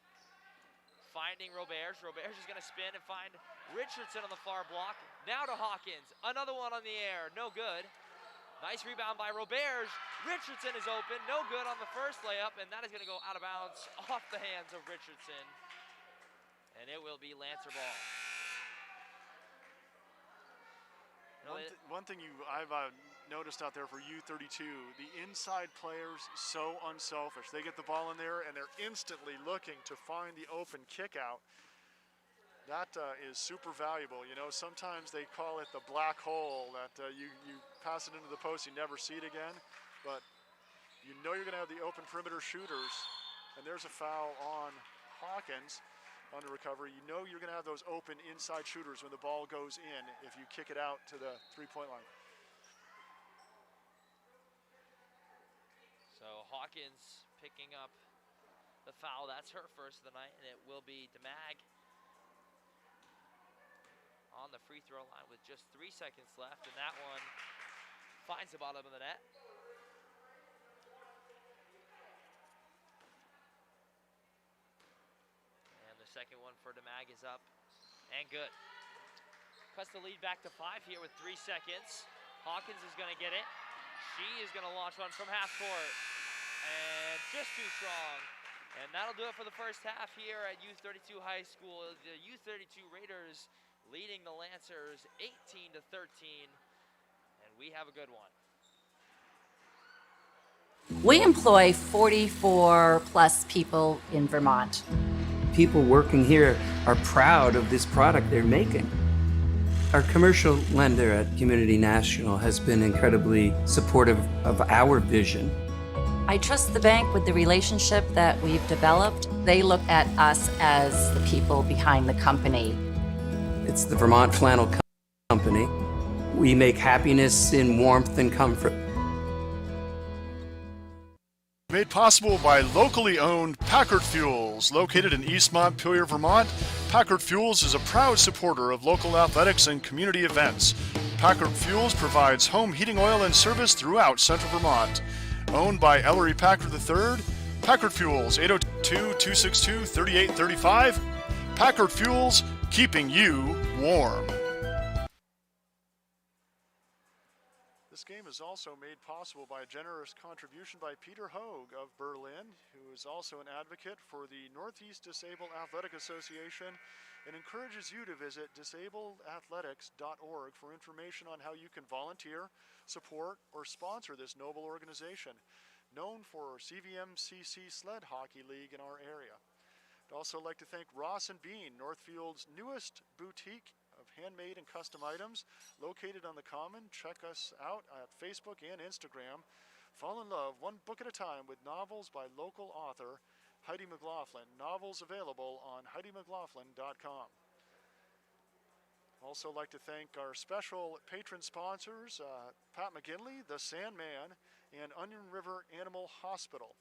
Speaker 2: Finding Roberge. Roberge is going to spin and find Richardson on the far block. Now to Hawkins. Another one on the air. No good. Nice rebound by Roberge. Richardson is open. No good on the first layup, and that is going to go out of bounds off the hands of Richardson. And it will be Lancer ball.
Speaker 1: One thing I've noticed out there for U-32, the inside players so unselfish. They get the ball in there and they're instantly looking to find the open kick out. That is super valuable. You know, sometimes they call it the black hole, that you pass it into the post, you never see it again. But you know you're going to have the open perimeter shooters. And there's a foul on Hawkins on the recovery. You know you're going to have those open inside shooters when the ball goes in if you kick it out to the three-point line.
Speaker 2: So Hawkins picking up the foul. That's her first of the night, and it will be DeMag on the free throw line with just 3 seconds left, and that one finds the bottom of the net. And the second one for DeMag is up and good. Cuts the lead back to 5 here with 3 seconds. Hawkins is going to get it. She is going to launch one from half court. And just too strong. And that'll do it for the first half here at U-32 High School. The U-32 Raiders leading the Lancers 18-13. And we have a good one.
Speaker 3: We employ 44 plus people in Vermont.
Speaker 4: People working here are proud of this product they're making. Our commercial lender at Community National has been incredibly supportive of our vision.
Speaker 3: I trust the bank with the relationship that we've developed. They look at us as the people behind the company.
Speaker 4: It's the Vermont Flannel Company. We make happiness in warmth and comfort.
Speaker 1: Made possible by locally owned Packard Fuels. Located in East Montpelier, Vermont, Packard Fuels is a proud supporter of local athletics and community events. Packard Fuels provides home heating oil and service throughout central Vermont. Owned by Ellery Packard III, Packard Fuels, 802-262-3835. Packard Fuels, keeping you warm. This game is also made possible by a generous contribution by Peter Hoag of Berlin, who is also an advocate for the Northeast Disabled Athletic Association and encourages you to visit disabledathletics.org for information on how you can volunteer, support, or sponsor this noble organization, known for CVMCC Sled Hockey League in our area. I'd also like to thank Ross and Bean, Northfield's newest boutique of of handmade and custom items located on the Common. Check us out at Facebook and Instagram. Fall in love one book at a time with novels by local author Heidi McLaughlin. Novels available on HeidiMcLaughlin.com. Also like to thank our special patron sponsors, Pat McGinley, The Sandman, and Onion River Animal Hospital.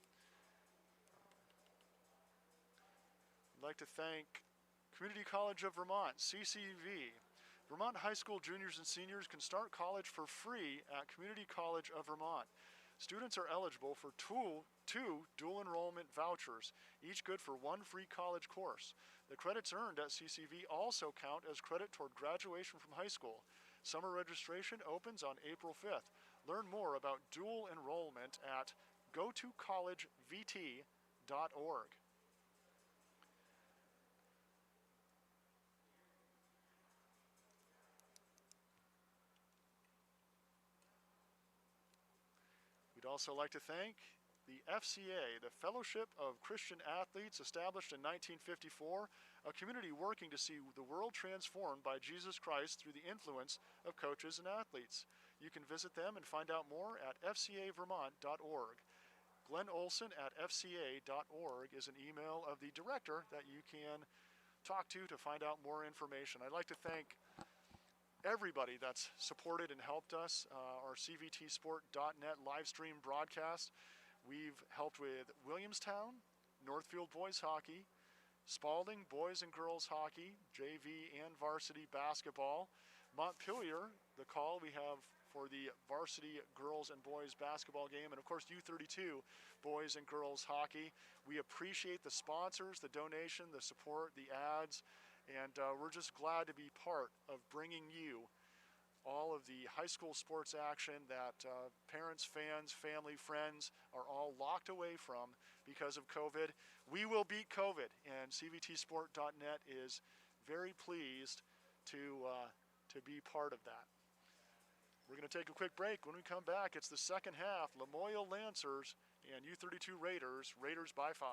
Speaker 1: I'd like to thank Community College of Vermont, CCV. Vermont high school juniors and seniors can start college for free at Community College of Vermont. Students are eligible for two dual enrollment vouchers, each good for one free college course. The credits earned at CCV also count as credit toward graduation from high school. Summer registration opens on April 5th. Learn more about dual enrollment at gotocollegevt.org. We'd also like to thank the FCA, the Fellowship of Christian Athletes, established in 1954, a community working to see the world transformed by Jesus Christ through the influence of coaches and athletes. You can visit them and find out more at fcavermont.org. Glenn Olson at fca.org is an email of the director that you can talk to find out more information. I'd like to thank everybody that's supported and helped us, our CVTsport.net live stream broadcast. We've helped with Williamstown, Northfield Boys Hockey, Spalding Boys and Girls Hockey, JV and varsity basketball, Montpelier, the call we have for the varsity girls and boys basketball game, and of course U-32 boys and girls hockey. We appreciate the sponsors, the donation, the support, the ads, and we're just glad to be part of bringing you all of the high school sports action that parents, fans, family, friends are all locked away from because of COVID. We will beat COVID, and CVTsport.net is very pleased to be part of that. We're going to take a quick break. When we come back, it's the second half, Lamoille Lancers and U-32 Raiders, Raiders by 5.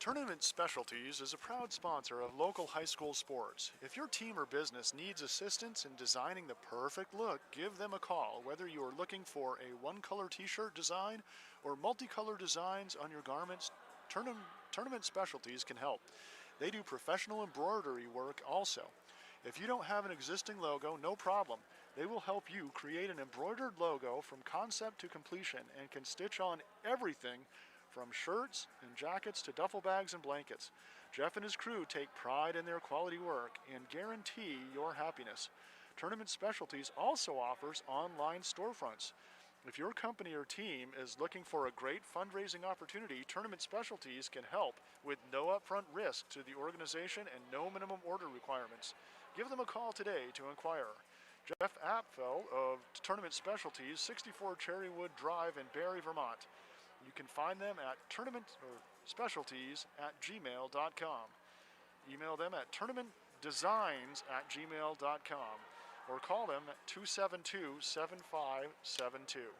Speaker 1: Tournament Specialties is a proud sponsor of local high school sports. If your team or business needs assistance in designing the perfect look, give them a call. Whether you are looking for a one-color t-shirt design or multicolor designs on your garments, Tournament Specialties can help. They do professional embroidery work also. If you don't have an existing logo, no problem. They will help you create an embroidered logo from concept to completion and can stitch on everything from shirts and jackets to duffel bags and blankets. Jeff and his crew take pride in their quality work and guarantee your happiness. Tournament Specialties also offers online storefronts. If your company or team is looking for a great fundraising opportunity, Tournament Specialties can help with no upfront risk to the organization and no minimum order requirements. Give them a call today to inquire. Jeff Apfel of Tournament Specialties, 64 Cherrywood Drive in Barry, Vermont. You can find them at tournamentspecialties@gmail.com. Email them at tournamentdesigns@gmail.com or call them at 272-7572.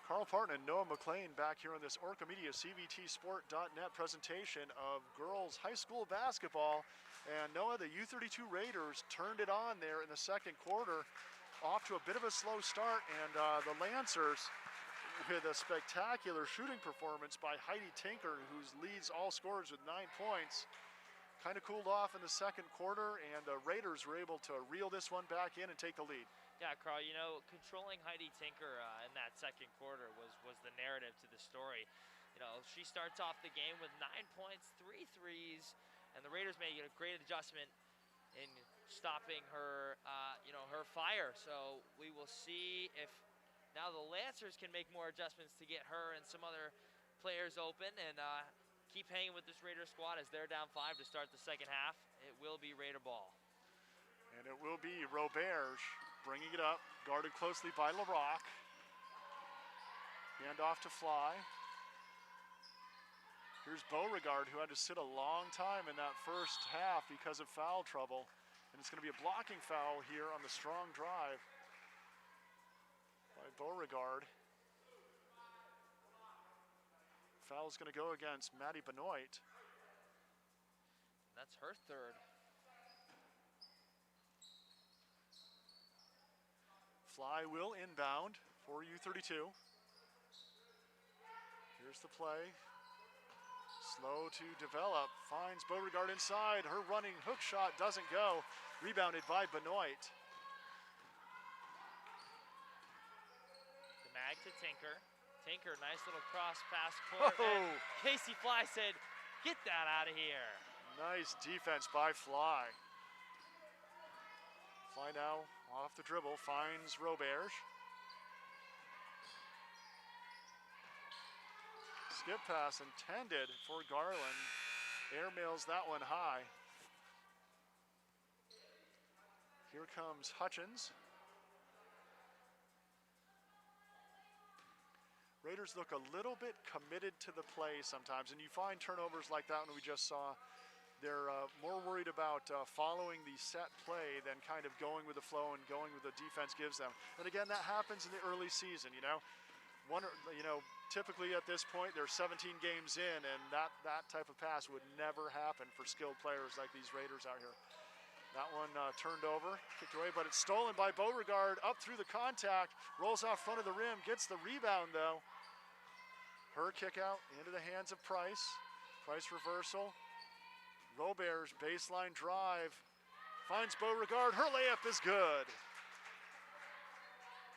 Speaker 1: Carl Parton and Noah McLean back here on this Orca Media CVTsport.net presentation of girls high school basketball. And Noah, the U-32 Raiders turned it on there in the second quarter, off to a bit of a slow start, and the Lancers, with a spectacular shooting performance by Heidi Tinker, who leads all scorers with 9 points, kind of cooled off in the second quarter, and the Raiders were able to reel this one back in and take the lead.
Speaker 2: Yeah, Carl, you know, controlling Heidi Tinker in that second quarter was the narrative to the story. You know, she starts off the game with 9 points, 3 threes, and the Raiders made a great adjustment in stopping her, her fire. So we will see if now the Lancers can make more adjustments to get her and some other players open and keep hanging with this Raider squad as they're down 5 to start the second half. It will be Raider ball.
Speaker 1: And it will be Roberge bringing it up, guarded closely by LaRock. Hand off to Fly. Here's Beauregard, who had to sit a long time in that first half because of foul trouble. And it's going to be a blocking foul here on the strong drive by Beauregard. Foul's going to go against Maddie Benoit.
Speaker 2: That's her third.
Speaker 1: Fly will inbound for U-32. Here's the play. Slow to develop, finds Beauregard inside. Her running hook shot doesn't go. Rebounded by Benoit.
Speaker 2: The mag to Tinker. Tinker, nice little cross pass court. And Casey Fly said, get that out of here.
Speaker 1: Nice defense by Fly. Fly now off the dribble, finds Roberge. Skip pass intended for Garland. Airmails that one high. Here comes Hutchins. Raiders look a little bit committed to the play sometimes, and you find turnovers like that one we just saw. They're more worried about following the set play than kind of going with the flow and going with the defense gives them. And again, that happens in the early season, you know. Typically at this point, they're 17 games in, and that type of pass would never happen for skilled players like these Raiders out here. That one turned over, kicked away, but it's stolen by Beauregard up through the contact, rolls off front of the rim, gets the rebound though. Her kick out into the hands of Price. Price reversal. Robert's baseline drive finds Beauregard. Her layup is good.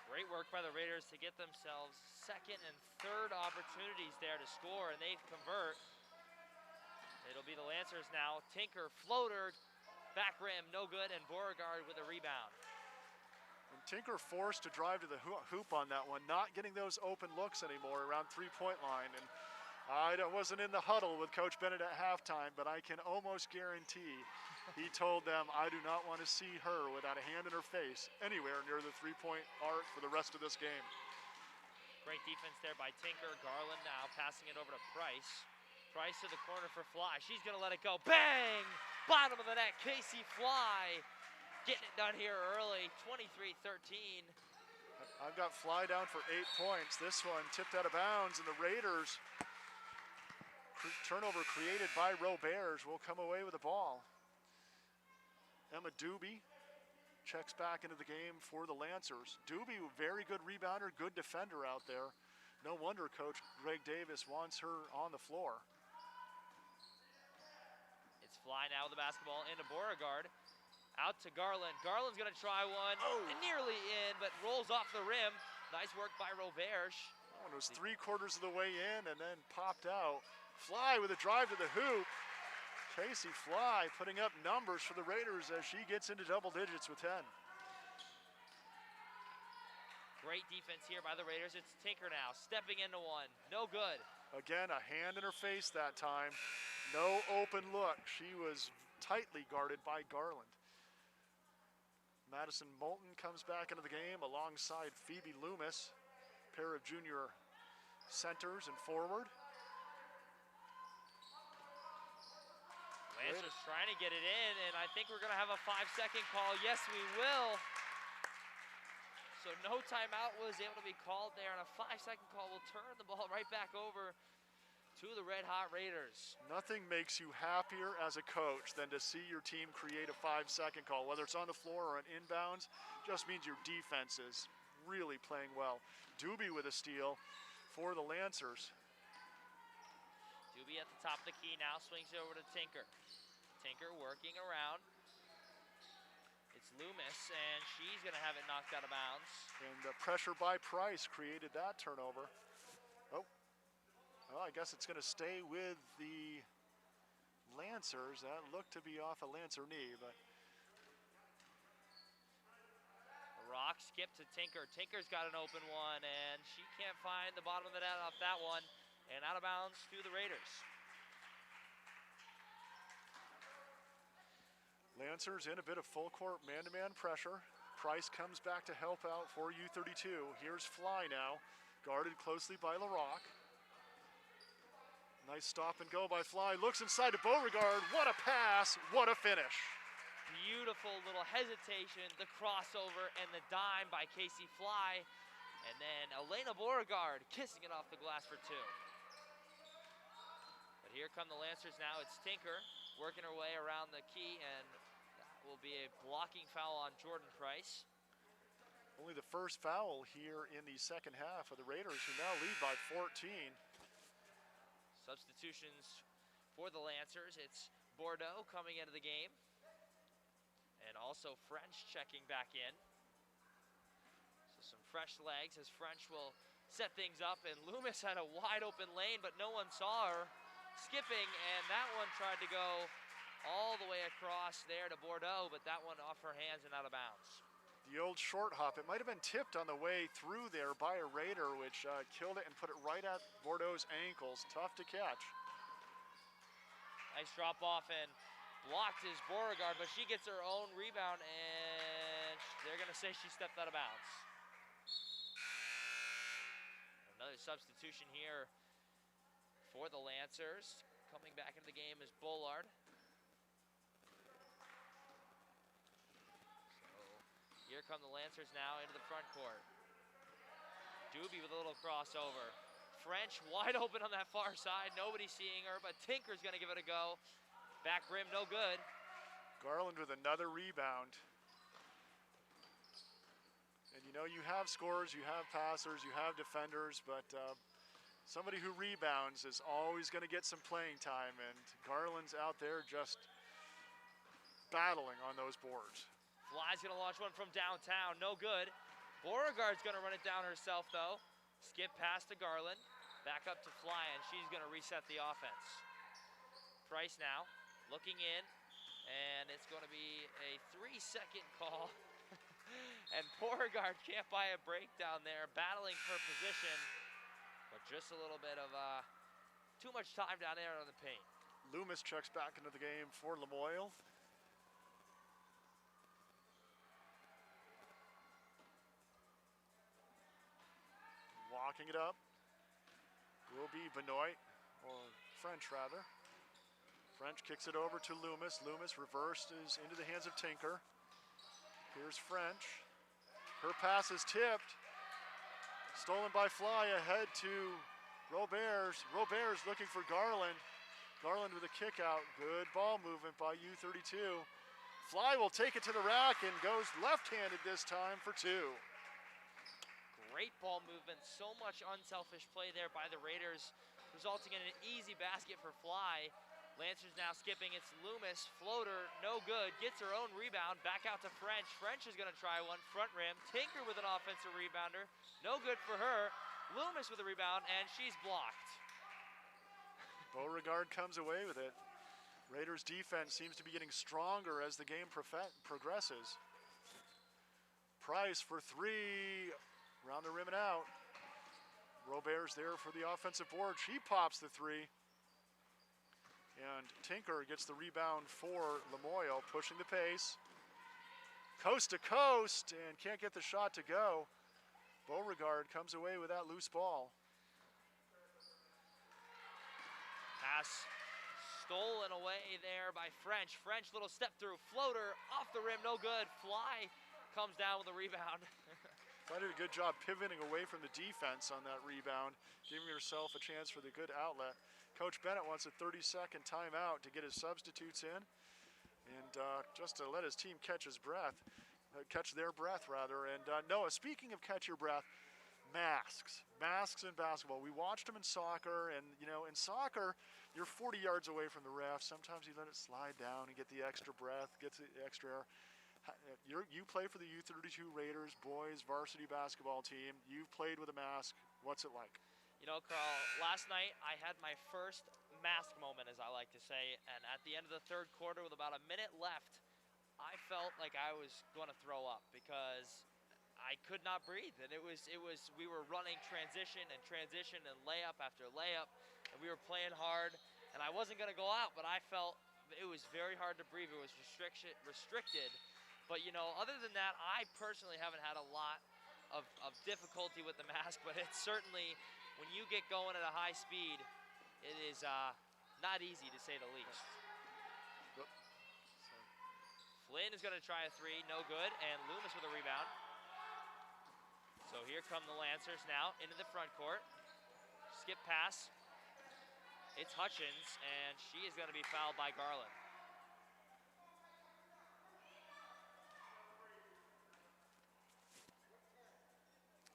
Speaker 2: Great work by the Raiders to get themselves second and third opportunities there to score, and they convert. It'll be the Lancers now. Tinker, floater, back rim, no good, and Beauregard with a rebound.
Speaker 1: And Tinker forced to drive to the hoop on that one, not getting those open looks anymore around three-point line. And I wasn't in the huddle with Coach Bennett at halftime, but I can almost guarantee he told them, I do not want to see her without a hand in her face anywhere near the three-point arc for the rest of this game.
Speaker 2: Great defense there by Tinker. Garland now passing it over to Price. Price to the corner for Fly. She's going to let it go. Bang! Bottom of the net, Casey Fly. Getting it done here early, 23-13.
Speaker 1: I've got Fly down for 8 points. This one tipped out of bounds, and the Raiders, turnover created by Roberts, will come away with the ball. Emma Doobie checks back into the game for the Lancers. Doobie, very good rebounder, good defender out there. No wonder Coach Greg Davis wants her on the floor.
Speaker 2: It's Fly now with the basketball into Beauregard. Out to Garland. Garland's gonna try one.
Speaker 1: Oh.
Speaker 2: Nearly in, but rolls off the rim. Nice work by Roberts.
Speaker 1: That one was 3/4 of the way in and then popped out. Fly with a drive to the hoop. Casey Fly putting up numbers for the Raiders as she gets into double digits with 10.
Speaker 2: Great defense here by the Raiders. It's Tinker now, stepping into one. No good.
Speaker 1: Again, a hand in her face that time. No open look. She was tightly guarded by Garland. Madison Moulton comes back into the game alongside Phoebe Loomis, pair of junior centers and forward.
Speaker 2: Lancers trying to get it in, and I think we're gonna have a 5-second call. Yes, we will. So no timeout was able to be called there, and a 5-second call will turn the ball right back over to the Red Hot Raiders.
Speaker 1: Nothing makes you happier as a coach than to see your team create a 5-second call, whether it's on the floor or an inbounds. Just means your defense is really playing well. Doobie with a steal for the Lancers.
Speaker 2: Doobie at the top of the key now, swings it over to Tinker. Tinker working around. It's Loomis, and she's gonna have it knocked out of bounds.
Speaker 1: And the pressure by Price created that turnover. Oh, well, I guess it's gonna stay with the Lancers. That looked to be off a Lancer knee, but.
Speaker 2: A rock skip to Tinker. Tinker's got an open one, and she can't find the bottom of the net off that one. And out of bounds to the Raiders.
Speaker 1: Lancers in a bit of full court man-to-man pressure. Price comes back to help out for U-32. Here's Fly now, guarded closely by LaRock. Nice stop and go by Fly. Looks inside to Beauregard. What a pass, what a finish.
Speaker 2: Beautiful little hesitation, the crossover, and the dime by Casey Fly. And then Elena Beauregard kissing it off the glass for two. But here come the Lancers now. It's Tinker working her way around the key, and that will be a blocking foul on Jordan Price.
Speaker 1: Only the first foul here in the second half of the Raiders, who now lead by 14.
Speaker 2: Substitutions for the Lancers. It's Bordeaux coming into the game. And also French checking back in. So some fresh legs as French will set things up, and Loomis had a wide open lane, but no one saw her skipping, and that one tried to go all the way across there to Bordeaux, but that one off her hands and out of bounds.
Speaker 1: The old short hop. It might have been tipped on the way through there by a Raider, which killed it and put it right at Bordeaux's ankles. Tough to catch.
Speaker 2: Nice drop off, and blocked is Beauregard, but she gets her own rebound, and they're going to say she stepped out of bounds. Another substitution here for the Lancers. Coming back into the game is Bullard. So here come the Lancers now into the front court. Doobie with a little crossover. French wide open on that far side. Nobody seeing her, but Tinker's going to give it a go. Back rim, no good.
Speaker 1: Garland with another rebound. And you know, you have scorers, you have passers, you have defenders, but somebody who rebounds is always going to get some playing time, and Garland's out there just battling on those boards.
Speaker 2: Fly's going to launch one from downtown, no good. Beauregard's going to run it down herself, though. Skip pass to Garland, back up to Fly, and she's going to reset the offense. Price now, looking in, and it's going to be a 3-second call. And Beauregard can't buy a break down there, battling for position, but just a little bit of too much time down there on the paint.
Speaker 1: Loomis checks back into the game for Lamoille. Walking it up will be Benoit, or French rather. French kicks it over to Loomis. Loomis reversed is into the hands of Tinker. Here's French. Her pass is tipped. Stolen by Fly, ahead to Roberts. Roberts looking for Garland. Garland with a kick out. Good ball movement by U-32. Fly will take it to the rack and goes left-handed this time for two.
Speaker 2: Great ball movement. So much unselfish play there by the Raiders, resulting in an easy basket for Fly. Lancers now skipping, it's Loomis, floater, no good, gets her own rebound, back out to French. French is gonna try one, front rim. Tinker with an offensive rebounder, no good for her. Loomis with a rebound, and she's blocked.
Speaker 1: Beauregard comes away with it. Raiders defense seems to be getting stronger as the game progresses. Price for three, round the rim and out. Robert's there for the offensive board. She pops the three. And Tinker gets the rebound for Lamoille, pushing the pace. Coast to coast, and can't get the shot to go. Beauregard comes away with that loose ball.
Speaker 2: Pass stolen away there by French. French, little step through, floater, off the rim, no good. Fly comes down with a rebound.
Speaker 1: Fly did a good job pivoting away from the defense on that rebound, giving herself a chance for the good outlet. Coach Bennett wants a 30-second timeout to get his substitutes in, and just to let his team catch their breath rather. And Noah, speaking of catch your breath, masks in basketball. We watched them in soccer, and you know, in soccer, you're 40 yards away from the ref. Sometimes you let it slide down and get the extra breath, get the extra air. You play for the U-32 Raiders boys varsity basketball team. You've played with a mask. What's it like?
Speaker 2: You know, Carl, last night I had my first mask moment, as I like to say, and at the end of the third quarter with about a minute left, I felt like I was going to throw up because I could not breathe. And we were running transition and layup after layup, and we were playing hard, and I wasn't going to go out, but I felt it was very hard to breathe. It was restricted. But, you know, other than that, I personally haven't had a lot of difficulty with the mask, but it's certainly, when you get going at a high speed, it is not easy to say the least. Flynn is going to try a three, no good, and Loomis with a rebound. So here come the Lancers now into the front court. Skip pass. It's Hutchins, and she is going to be fouled by Garland.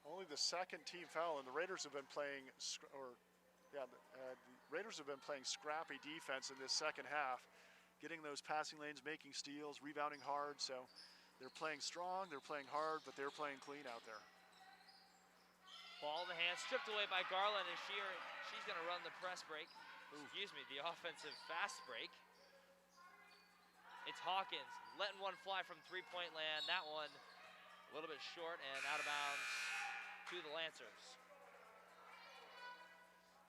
Speaker 1: Only the second team foul, and the Raiders have been playing, the Raiders have been playing scrappy defense in this second half, getting those passing lanes, making steals, rebounding hard. So they're playing strong, they're playing hard, but they're playing clean out there.
Speaker 2: Ball in the hand, stripped away by Garland, and she's going to run the press break. Excuse me, the offensive fast break. It's Hawkins letting one fly from three-point land. That one a little bit short and out of bounds to the Lancers.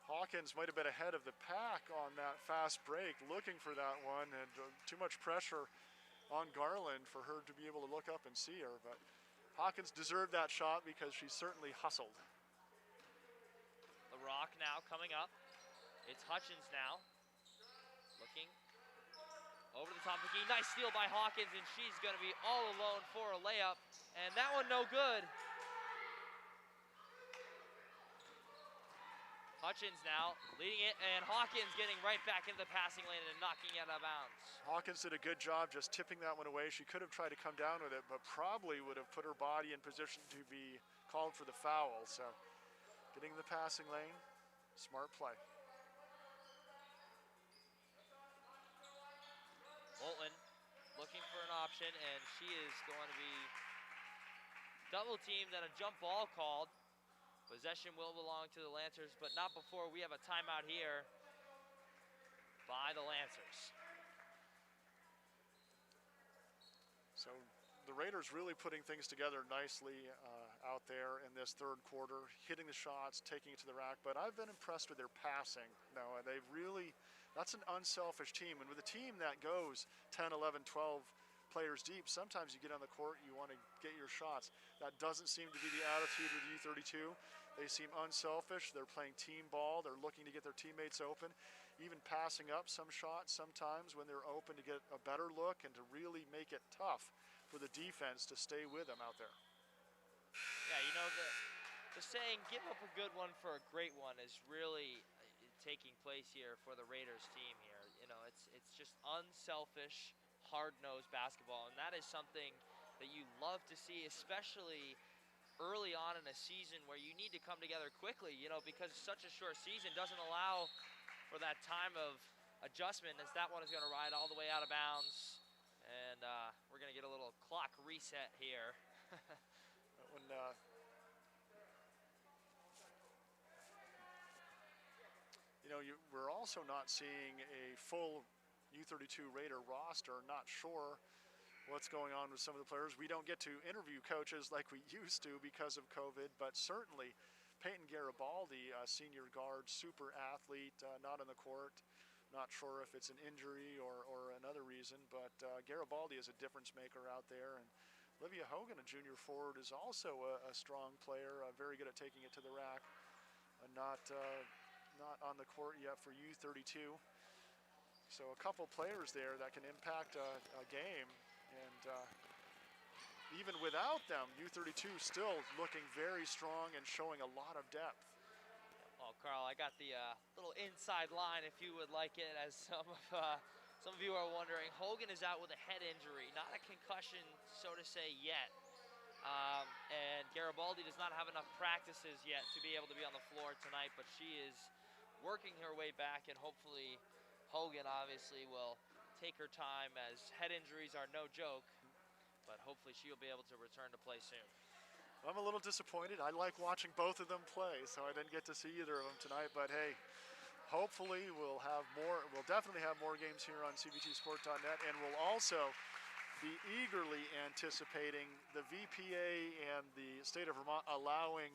Speaker 1: Hawkins might have been ahead of the pack on that fast break, looking for that one, and too much pressure on Garland for her to be able to look up and see her, but Hawkins deserved that shot because she certainly hustled.
Speaker 2: The rock now coming up. It's Hutchins now. Looking over the top of the key. Nice steal by Hawkins, and she's going to be all alone for a layup. And that one no good. Hutchins now leading it, and Hawkins getting right back into the passing lane and knocking it out of bounds.
Speaker 1: Hawkins did a good job just tipping that one away. She could have tried to come down with it, but probably would have put her body in position to be called for the foul. So getting in the passing lane, smart play.
Speaker 2: Bolton looking for an option, and she is going to be double teamed and a jump ball called. Possession will belong to the Lancers, but not before we have a timeout here by the Lancers.
Speaker 1: So the Raiders really putting things together nicely out there in this third quarter, hitting the shots, taking it to the rack, but I've been impressed with their passing. Noah, they've really, that's an unselfish team, and with a team that goes 10, 11, 12 players deep, sometimes you get on the court, you want to get your shots. That doesn't seem to be the attitude with U-32. They seem unselfish, they're playing team ball, they're looking to get their teammates open, even passing up some shots sometimes when they're open to get a better look and to really make it tough for the defense to stay with them out there.
Speaker 2: Yeah, you know, the saying, give up a good one for a great one is really taking place here for the Raiders team here. You know, it's just unselfish, hard-nosed basketball, and that is something that you love to see, especially early on in a season where you need to come together quickly, you know, because such a short season doesn't allow for that time of adjustment, as that one is going to ride all the way out of bounds, and we're going to get a little clock reset here.
Speaker 1: When you know, we're also not seeing a full U-32 Raider roster. Not sure what's going on with some of the players. We don't get to interview coaches like we used to because of COVID, but certainly Peyton Garibaldi, senior guard, super athlete, not on the court. Not sure if it's an injury or another reason, but Garibaldi is a difference maker out there. And Olivia Hogan, a junior forward, is also a strong player, very good at taking it to the rack. Not on the court yet for U-32. So a couple players there that can impact a game. And even without them, U-32 still looking very strong and showing a lot of depth.
Speaker 2: Oh, Carl, I got the little inside line, if you would like it, as some of you are wondering. Hogan is out with a head injury, not a concussion, so to say, yet. And Garibaldi does not have enough practices yet to be able to be on the floor tonight, but she is working her way back, and hopefully Hogan obviously will take her time, as head injuries are no joke, but hopefully she'll be able to return to play soon.
Speaker 1: I'm a little disappointed. I like watching both of them play, so I didn't get to see either of them tonight, but hey, hopefully we'll definitely have more games here on CVTsport.net, and we'll also be eagerly anticipating the VPA and the state of Vermont allowing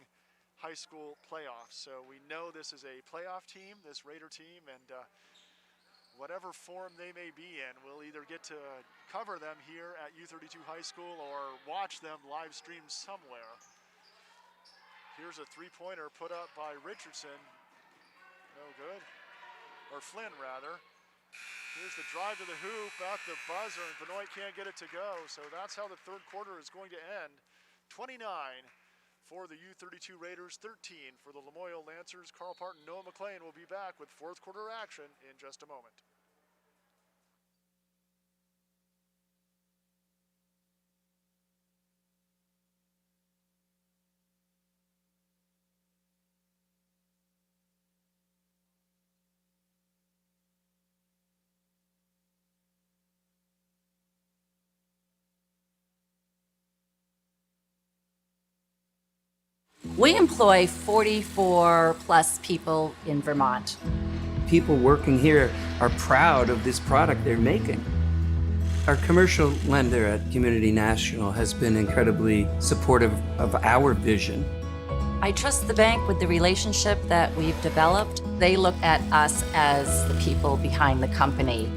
Speaker 1: high school playoffs. So we know this is a playoff team, this Raider team, and whatever form they may be in, we'll either get to cover them here at U-32 High School or watch them live stream somewhere. Here's a three-pointer put up by Richardson. No good. Or Flynn, rather. Here's the drive to the hoop at the buzzer, and Benoit can't get it to go. So that's how the third quarter is going to end. 29 for the U-32 Raiders, 13 for the Lamoille Lancers. Carl Parton, Noah McLean will be back with fourth quarter action in just a moment.
Speaker 3: We employ 44 plus people in Vermont.
Speaker 4: People working here are proud of this product they're making. Our commercial lender at Community National has been incredibly supportive of our vision.
Speaker 3: I trust the bank with the relationship that we've developed. They look at us as the people behind the company.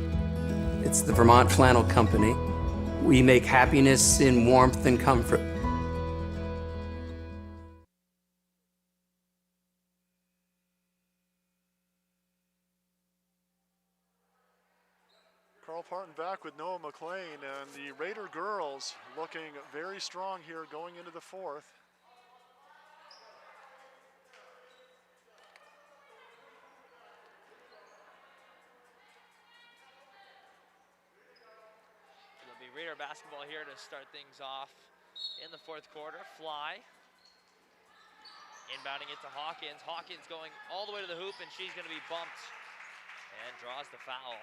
Speaker 4: It's the Vermont Flannel Company. We make happiness in warmth and comfort.
Speaker 1: Carl Parton back with Noah McLean, and the Raider girls looking very strong here going into the fourth.
Speaker 2: It'll be Raider basketball here to start things off in the fourth quarter. Fly. Inbounding it to Hawkins. Hawkins going all the way to the hoop, and she's going to be bumped and draws the foul.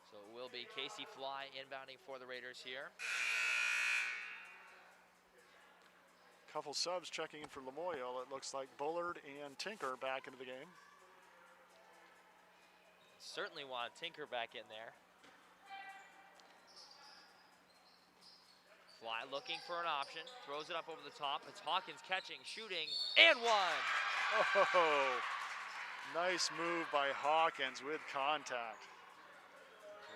Speaker 2: So it will be Casey Fly inbounding for the Raiders here.
Speaker 1: Couple subs checking in for Lamoille. It looks like Bullard and Tinker back into the game.
Speaker 2: Certainly want Tinker back in there. Fly looking for an option, throws it up over the top. It's Hawkins catching, shooting, and one.
Speaker 1: Oh, nice move by Hawkins with contact.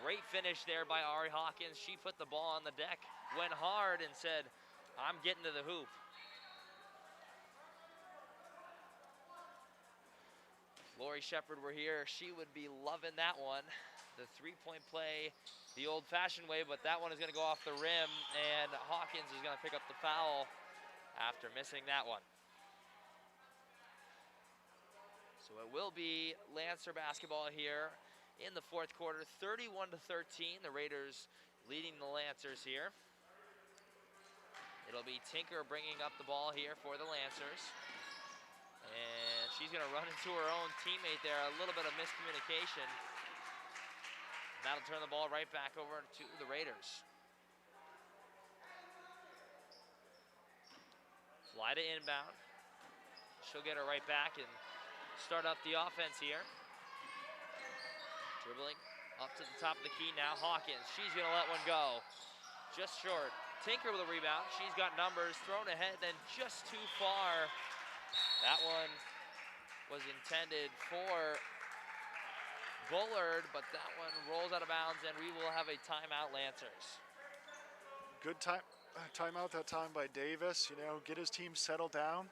Speaker 2: Great finish there by Ari Hawkins. She put the ball on the deck, went hard and said, I'm getting to the hoop. If Lori Shepard were here, she would be loving that one. The three-point play the old-fashioned way, but that one is going to go off the rim, and Hawkins is going to pick up the foul after missing that one. So it will be Lancer basketball here in the fourth quarter, 31-13. The Raiders leading the Lancers here. It'll be Tinker bringing up the ball here for the Lancers. And she's going to run into her own teammate there. A little bit of miscommunication. That'll turn the ball right back over to the Raiders. Fly to inbound. She'll get her right back and start up the offense here. Dribbling up to the top of the key now. Hawkins, she's gonna let one go. Just short. Tinker with a rebound. She's got numbers, thrown ahead, then just too far. That one was intended for Bullard, but that one rolls out of bounds, and we will have a timeout, Lancers.
Speaker 1: Good timeout that time by Davis. You know, get his team settled down.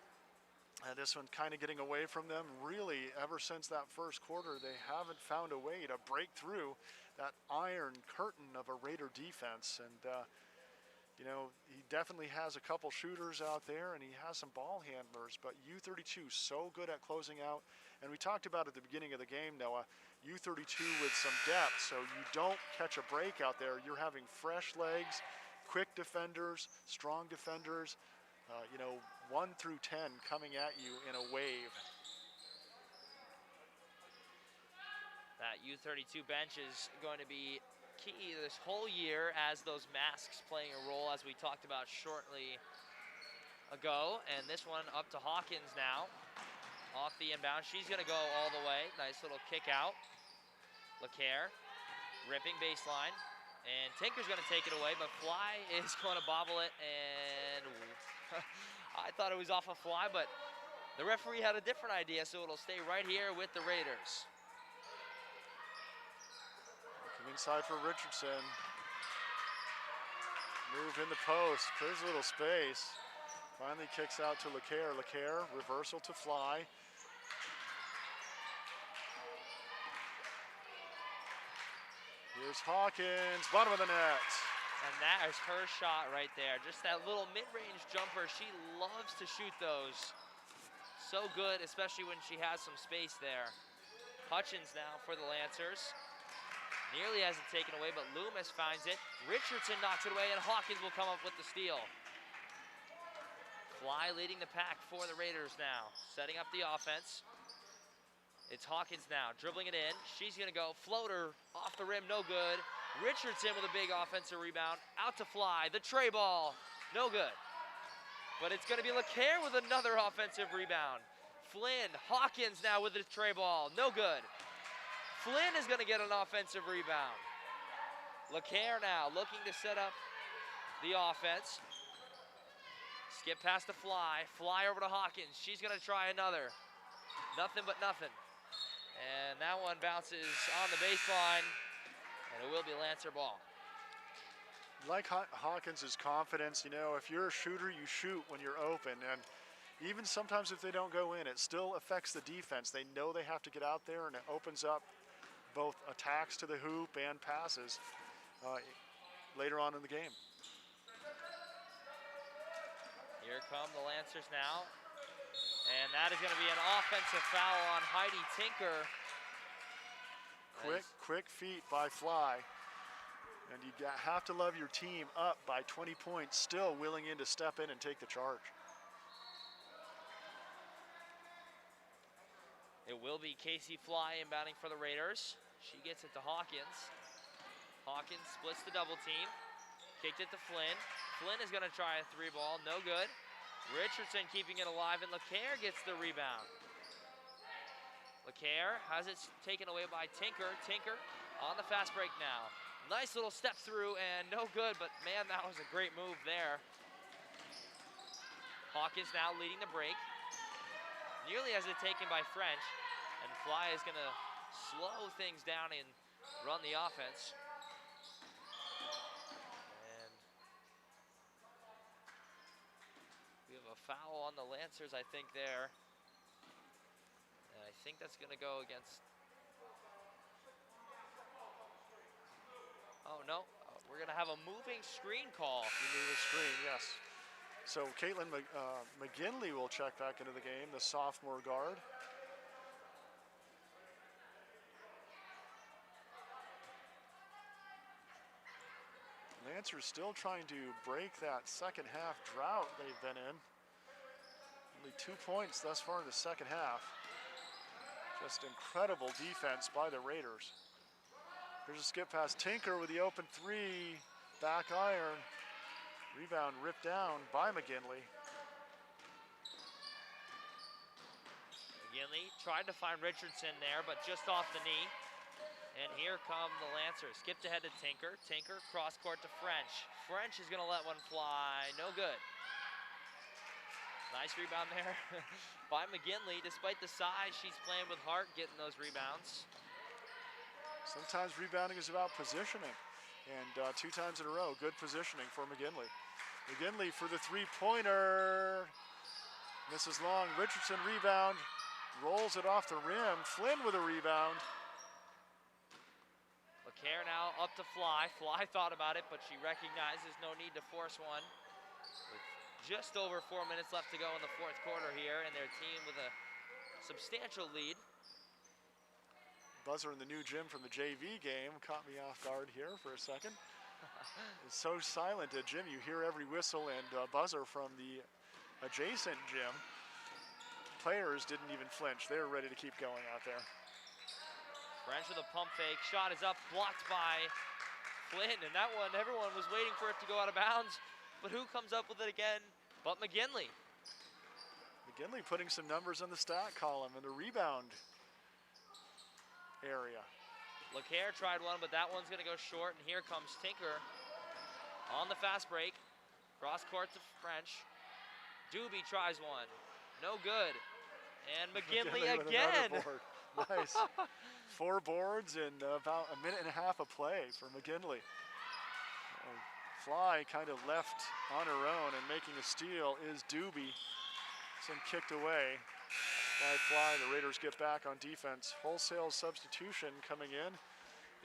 Speaker 1: This one kind of getting away from them. Really, ever since that first quarter, they haven't found a way to break through that iron curtain of a Raider defense. And, you know, he definitely has a couple shooters out there, and he has some ball handlers, but U-32 so good at closing out. And we talked about at the beginning of the game, Noah, U-32 with some depth, so you don't catch a break out there. You're having fresh legs, quick defenders, strong defenders, you know, 1 through 10 coming at you in a wave.
Speaker 2: That U-32 bench is going to be key this whole year, as those masks playing a role, as we talked about shortly ago. And this one up to Hawkins now. Off the inbound, she's gonna go all the way. Nice little kick out. LeCaire, ripping baseline. And Tinker's gonna take it away, but Fly is gonna bobble it, and I thought it was off a Fly, but the referee had a different idea, so it'll stay right here with the Raiders.
Speaker 1: Looking inside for Richardson. Move in the post, there's a little space. Finally kicks out to LeCaire. LeCaire, reversal to Fly. Here's Hawkins, bottom of the net.
Speaker 2: And that is her shot right there. Just that little mid-range jumper. She loves to shoot those. So good, especially when she has some space there. Hutchins now for the Lancers. Nearly has it taken away, but Loomis finds it. Richardson knocks it away, and Hawkins will come up with the steal. Fly leading the pack for the Raiders now. Setting up the offense. It's Hawkins now, dribbling it in. She's gonna go, floater, off the rim, no good. Richardson with a big offensive rebound, out to Fly, the tray ball, no good. But it's gonna be LeCaire with another offensive rebound. Flynn, Hawkins now with the tray ball, no good. Flynn is gonna get an offensive rebound. LeCaire now looking to set up the offense. Skip past the Fly, Fly over to Hawkins. She's gonna try another. Nothing but nothing. And that one bounces on the baseline. And it will be Lancer ball.
Speaker 1: Like Hawkins' confidence, you know, if you're a shooter, you shoot when you're open. And even sometimes if they don't go in, it still affects the defense. They know they have to get out there, and it opens up both attacks to the hoop and passes later on in the game.
Speaker 2: Here come the Lancers now. And that is going to be an offensive foul on Heidi Tinker.
Speaker 1: Quick feet by Fly. And you have to love your team up by 20 points, still willing to step in and take the charge.
Speaker 2: It will be Casey Fly inbounding for the Raiders. She gets it to Hawkins. Hawkins splits the double team. Kicked it to Flynn. Flynn is going to try a three ball, no good. Richardson keeping it alive, and LeCaire gets the rebound. LeCaire has it taken away by Tinker. Tinker on the fast break now. Nice little step through and no good, but man, that was a great move there. Hawkins now leading the break. Nearly has it taken by French, and Fly is gonna slow things down and run the offense. And we have a foul on the Lancers, I think, there. And I think that's gonna go against, oh no, we're gonna have a moving screen call.
Speaker 1: Moving screen, yes. So Caitlin McGinley will check back into the game, the sophomore guard. Lancers still trying to break that second half drought they've been in. Only 2 points thus far in the second half. Just incredible defense by the Raiders. Here's a skip pass. Tinker with the open three, back iron. Rebound ripped down by McGinley.
Speaker 2: McGinley tried to find Richardson there, but just off the knee. And here come the Lancers. Skipped ahead to Tinker. Tinker cross court to French. French is gonna let one fly, no good. Nice rebound there by McGinley. Despite the size, she's playing with heart, getting those rebounds.
Speaker 1: Sometimes rebounding is about positioning. And 2 times in a row, good positioning for McGinley. McGinley for the three-pointer. Misses long. Richardson rebound. Rolls it off the rim. Flynn with a rebound.
Speaker 2: LeCaire now up to Fly. Fly thought about it, but she recognizes no need to force one. With just over 4 minutes left to go in the fourth quarter here, and their team with a substantial lead.
Speaker 1: Buzzer in the new gym from the JV game caught me off guard here for a second. It's so silent at gym, you hear every whistle and buzzer from the adjacent gym. Players didn't even flinch. They were ready to keep going out there.
Speaker 2: French with a pump fake. Shot is up, blocked by Flynn, and that one, everyone was waiting for it to go out of bounds. But who comes up with it again but McGinley?
Speaker 1: McGinley putting some numbers on the stat column in the rebound area.
Speaker 2: LeCaire tried one, but that one's gonna go short, and here comes Tinker on the fast break. Cross court to French. Doobie tries one, no good. And McGinley again.
Speaker 1: Board. Nice. 4 boards in about a minute and a half of play for McGinley. Fly kind of left on her own, and making a steal is Doobie. Some kicked away by Fly. The Raiders get back on defense. Wholesale substitution coming in.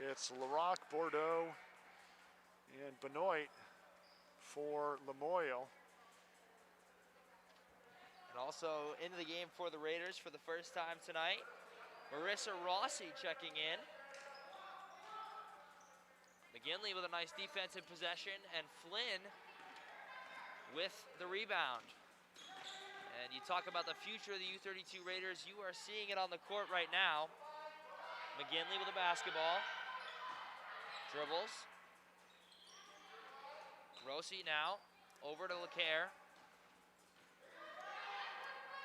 Speaker 1: It's Larocque, Bordeaux, and Benoit for Lamoille.
Speaker 2: And also into the game for the Raiders for the first time tonight, Marissa Rossi checking in. McGinley with a nice defensive possession, and Flynn with the rebound. And you talk about the future of the U-32 Raiders, you are seeing it on the court right now. McGinley with a basketball. Dribbles. Rossi now over to LeCaire.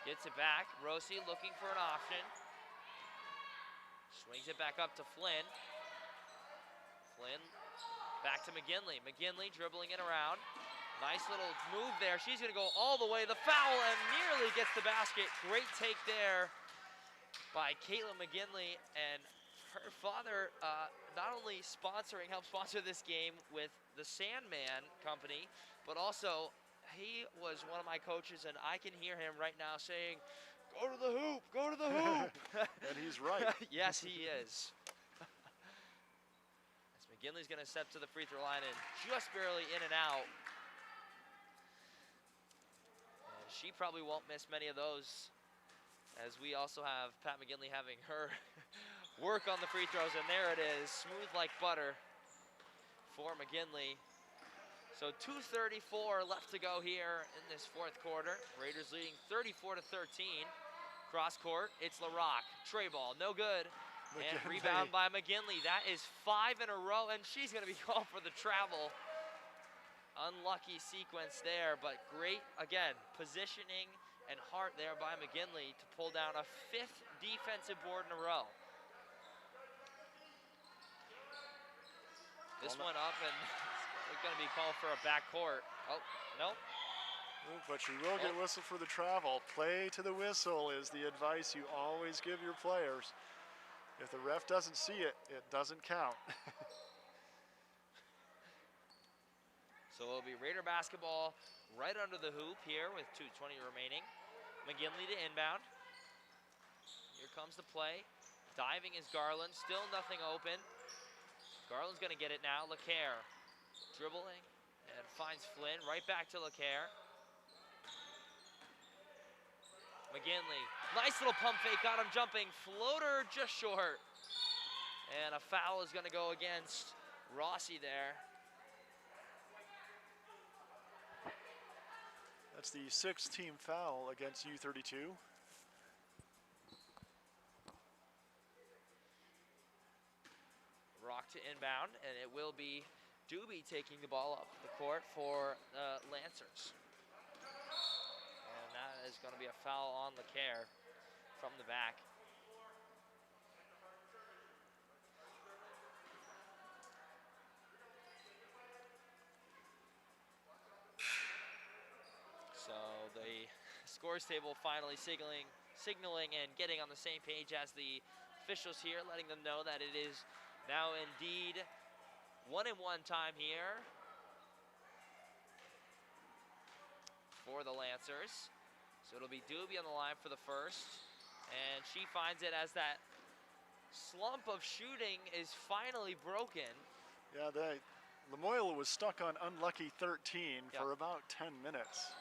Speaker 2: Gets it back. Rossi looking for an option. Swings it back up to Flynn. Flynn back to McGinley. McGinley dribbling it around. Nice little move there. She's gonna go all the way. The foul, and nearly gets the basket. Great take there by Caitlin McGinley, and her father not only helped sponsor this game with the Sandman Company, but also he was one of my coaches, and I can hear him right now saying, "Go to the hoop, go to the hoop."
Speaker 1: And he's right.
Speaker 2: Yes, he is. As McGinley's going to step to the free throw line and just barely in and out. And she probably won't miss many of those, as we also have Pat McGinley having her work on the free throws, and there it is, smooth like butter for McGinley. So 2:34 left to go here in this fourth quarter. Raiders leading 34-13. Cross court, it's LaRock. Tray ball, no good. And
Speaker 1: McGinley.
Speaker 2: rebound by McGinley. That is 5 in a row, and she's going to be called for the travel. Unlucky sequence there, but great, again, positioning and heart there by McGinley to pull down a 5th defensive board in a row. This one up, and it's going to be called for a backcourt. Oh, no.
Speaker 1: But she will get whistled for the travel. Play to the whistle is the advice you always give your players. If the ref doesn't see it, it doesn't count.
Speaker 2: So it'll be Raider basketball right under the hoop here with 2:20 remaining. McGinley to inbound. Here comes the play. Diving is Garland, still nothing open. Garland's gonna get it now. LeCaire dribbling and finds Flynn. Right back to LeCaire. McGinley, nice little pump fake, got him jumping. Floater just short. And a foul is gonna go against Rossi there.
Speaker 1: That's the 6th team foul against U-32.
Speaker 2: Rock to inbound, and it will be Doobie taking the ball up the court for the Lancers. And that is going to be a foul on LeCaire from the back. So the scores table finally signaling and getting on the same page as the officials here, letting them know that it is now indeed 1-1 time here for the Lancers. So it'll be Doobie on the line for the first, and she finds it as that slump of shooting is finally broken.
Speaker 1: Yeah, Lamoille was stuck on unlucky 13 for about 10 minutes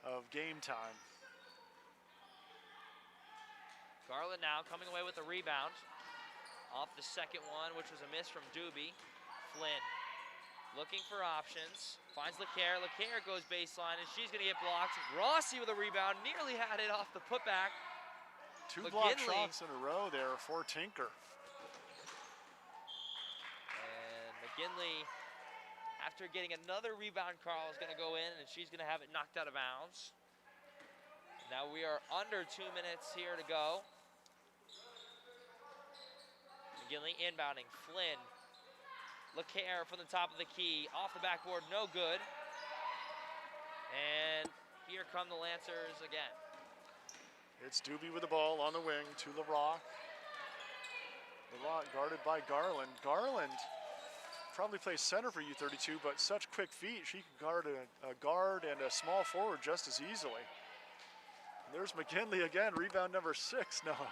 Speaker 1: of game time.
Speaker 2: Garland now coming away with the rebound off the second one, which was a miss from Doobie. Flynn looking for options, finds LeCaire. LeCaire goes baseline, and she's going to get blocked. Rossi with a rebound, nearly had it off the putback.
Speaker 1: Two block shots in a row there for Tinker.
Speaker 2: And McGinley, after getting another rebound, Carl is going to go in, and she's going to have it knocked out of bounds. Now we are under 2 minutes here to go. McGinley inbounding, Flynn. LeCaire from the top of the key, off the backboard, no good. And here come the Lancers again.
Speaker 1: It's Doobie with the ball on the wing to LaRock. LaRock guarded by Garland. Garland probably plays center for U-32, but such quick feet, she can guard a guard and a small forward just as easily. And there's McGinley again, rebound number 6, Noah.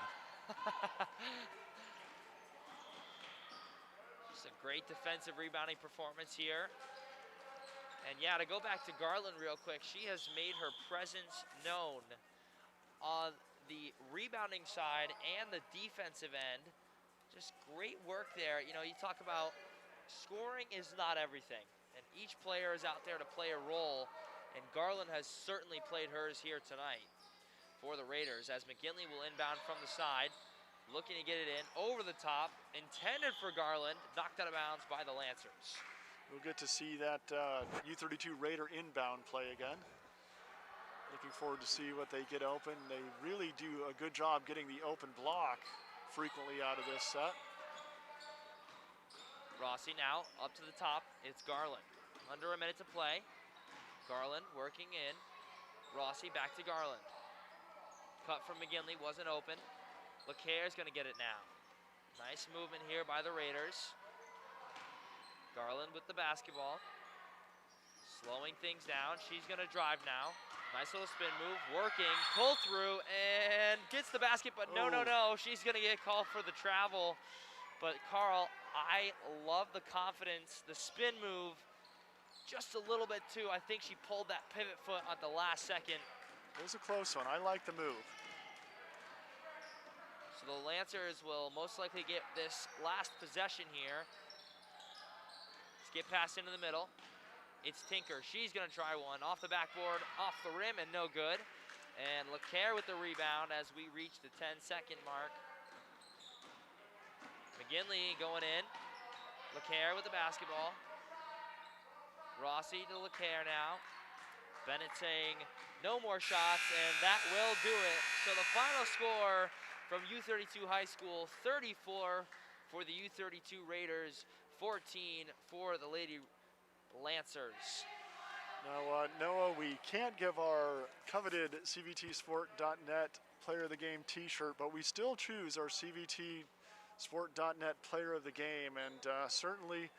Speaker 2: Just a great defensive rebounding performance here. And yeah, to go back to Garland real quick, she has made her presence known on the rebounding side and the defensive end. Just great work there. You know, you talk about scoring is not everything, and each player is out there to play a role, and Garland has certainly played hers here tonight for the Raiders, as McGinley will inbound from the side, looking to get it in over the top, intended for Garland, knocked out of bounds by the Lancers.
Speaker 1: We'll get to see that U-32 Raider inbound play again. Looking forward to see what they get open. They really do a good job getting the open block frequently out of this set.
Speaker 2: Rossi now up to the top. It's Garland. Under a minute to play. Garland working in. Rossi back to Garland. Cut from McGinley, wasn't open. LeCaire's going to get it now. Nice movement here by the Raiders. Garland with the basketball. Slowing things down. She's going to drive now. Nice little spin move, working, pull through, and gets the basket, but no. She's going to get called for the travel. But Carl, I love the confidence, the spin move, just a little bit too. I think she pulled that pivot foot at the last second.
Speaker 1: It was a close one. I like the move.
Speaker 2: So the Lancers will most likely get this last possession here. Skip pass into the middle. It's Tinker. She's going to try one. Off the backboard, off the rim, and no good. And LeCaire with the rebound as we reach the 10-second mark. McGinley going in. LeCaire with the basketball. Rossi to LeCaire now. Bennett saying no more shots, and that will do it. So the final score from U-32 High School, 34 for the U-32 Raiders, 14 for the Lady Lancers.
Speaker 1: Now, Noah, we can't give our coveted CVTsport.net Player of the Game t-shirt, but we still choose our CVTsport.net Player of the Game, and certainly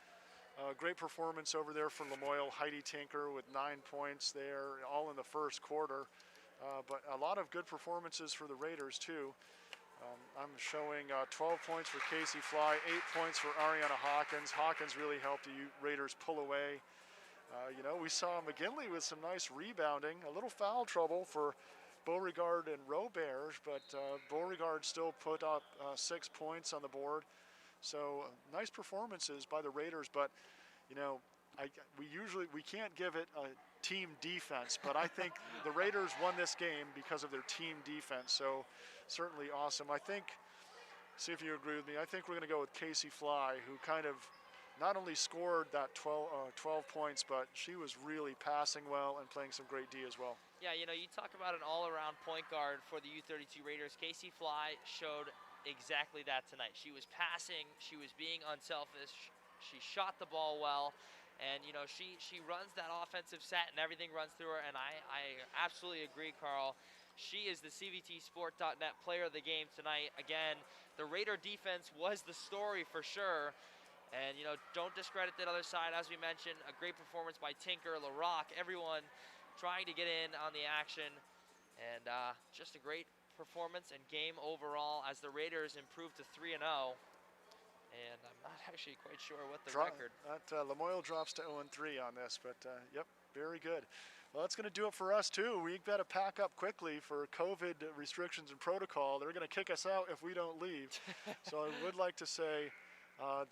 Speaker 1: great performance over there for Lamoille. Heidi Tinker with 9 points there, all in the first quarter. But a lot of good performances for the Raiders, too. I'm showing 12 points for Casey Fly, 8 points for Ariana Hawkins. Hawkins really helped the Raiders pull away. You know, we saw McGinley with some nice rebounding, a little foul trouble for Beauregard and Roberge, but Beauregard still put up 6 points on the board. So nice performances by the Raiders, but you know, we can't give it a team defense, but I think the Raiders won this game because of their team defense. So certainly awesome. I think, see if you agree with me, I think we're going to go with Casey Fly, who kind of not only scored that 12 points, but she was really passing well and playing some great D as well.
Speaker 2: Yeah, you know, you talk about an all-around point guard for the U-32 Raiders. Casey Fly showed exactly that tonight. She was passing, she was being unselfish, she shot the ball well, and you know, she runs that offensive set and everything runs through her, and I absolutely agree, Carl. She is the CVTsport.net Player of the Game tonight. Again, the Raider defense was the story for sure. And, you know, don't discredit that other side. As we mentioned, a great performance by Tinker, LaRock, everyone trying to get in on the action. And just a great performance and game overall as the Raiders improved to 3-0. And I'm not actually quite sure what the record.
Speaker 1: Lamoille drops to 0-3 on this, but yep, very good. Well, that's going to do it for us, too. We've got to pack up quickly for COVID restrictions and protocol. They're going to kick us out if we don't leave. So I would like to say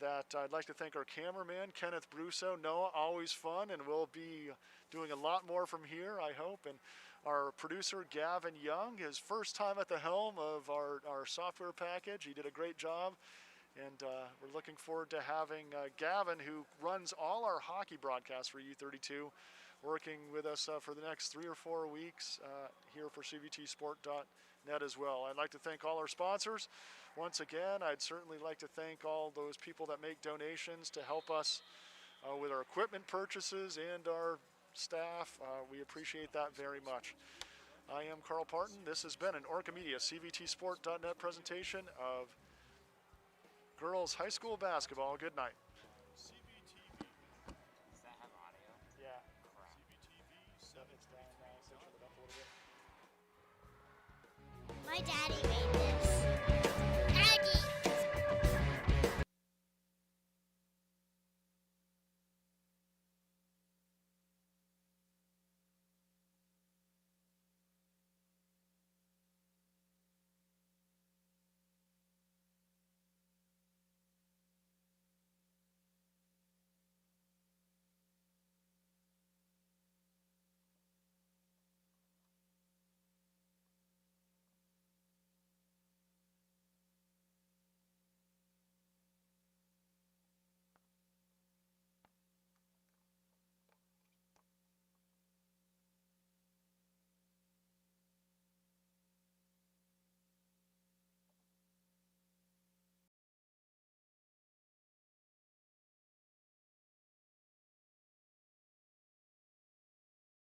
Speaker 1: that I'd like to thank our cameraman, Kenneth Brusso. Noah, always fun, and we'll be doing a lot more from here, I hope. And our producer, Gavin Young, his first time at the helm of our software package. He did a great job. And we're looking forward to having Gavin, who runs all our hockey broadcasts for U32, working with us for the next 3 or 4 weeks here for CVTsport.net as well. I'd like to thank all our sponsors. Once again, I'd certainly like to thank all those people that make donations to help us with our equipment purchases and our staff. We appreciate that very much. I am Carl Parton. This has been an Orca Media CVTsport.net presentation of girls high school basketball. Good night. CVTV.
Speaker 2: Does that have audio?
Speaker 1: Yeah.
Speaker 2: Crap.
Speaker 1: CVTV. It's down now, so turn it up a little bit.
Speaker 5: My daddy made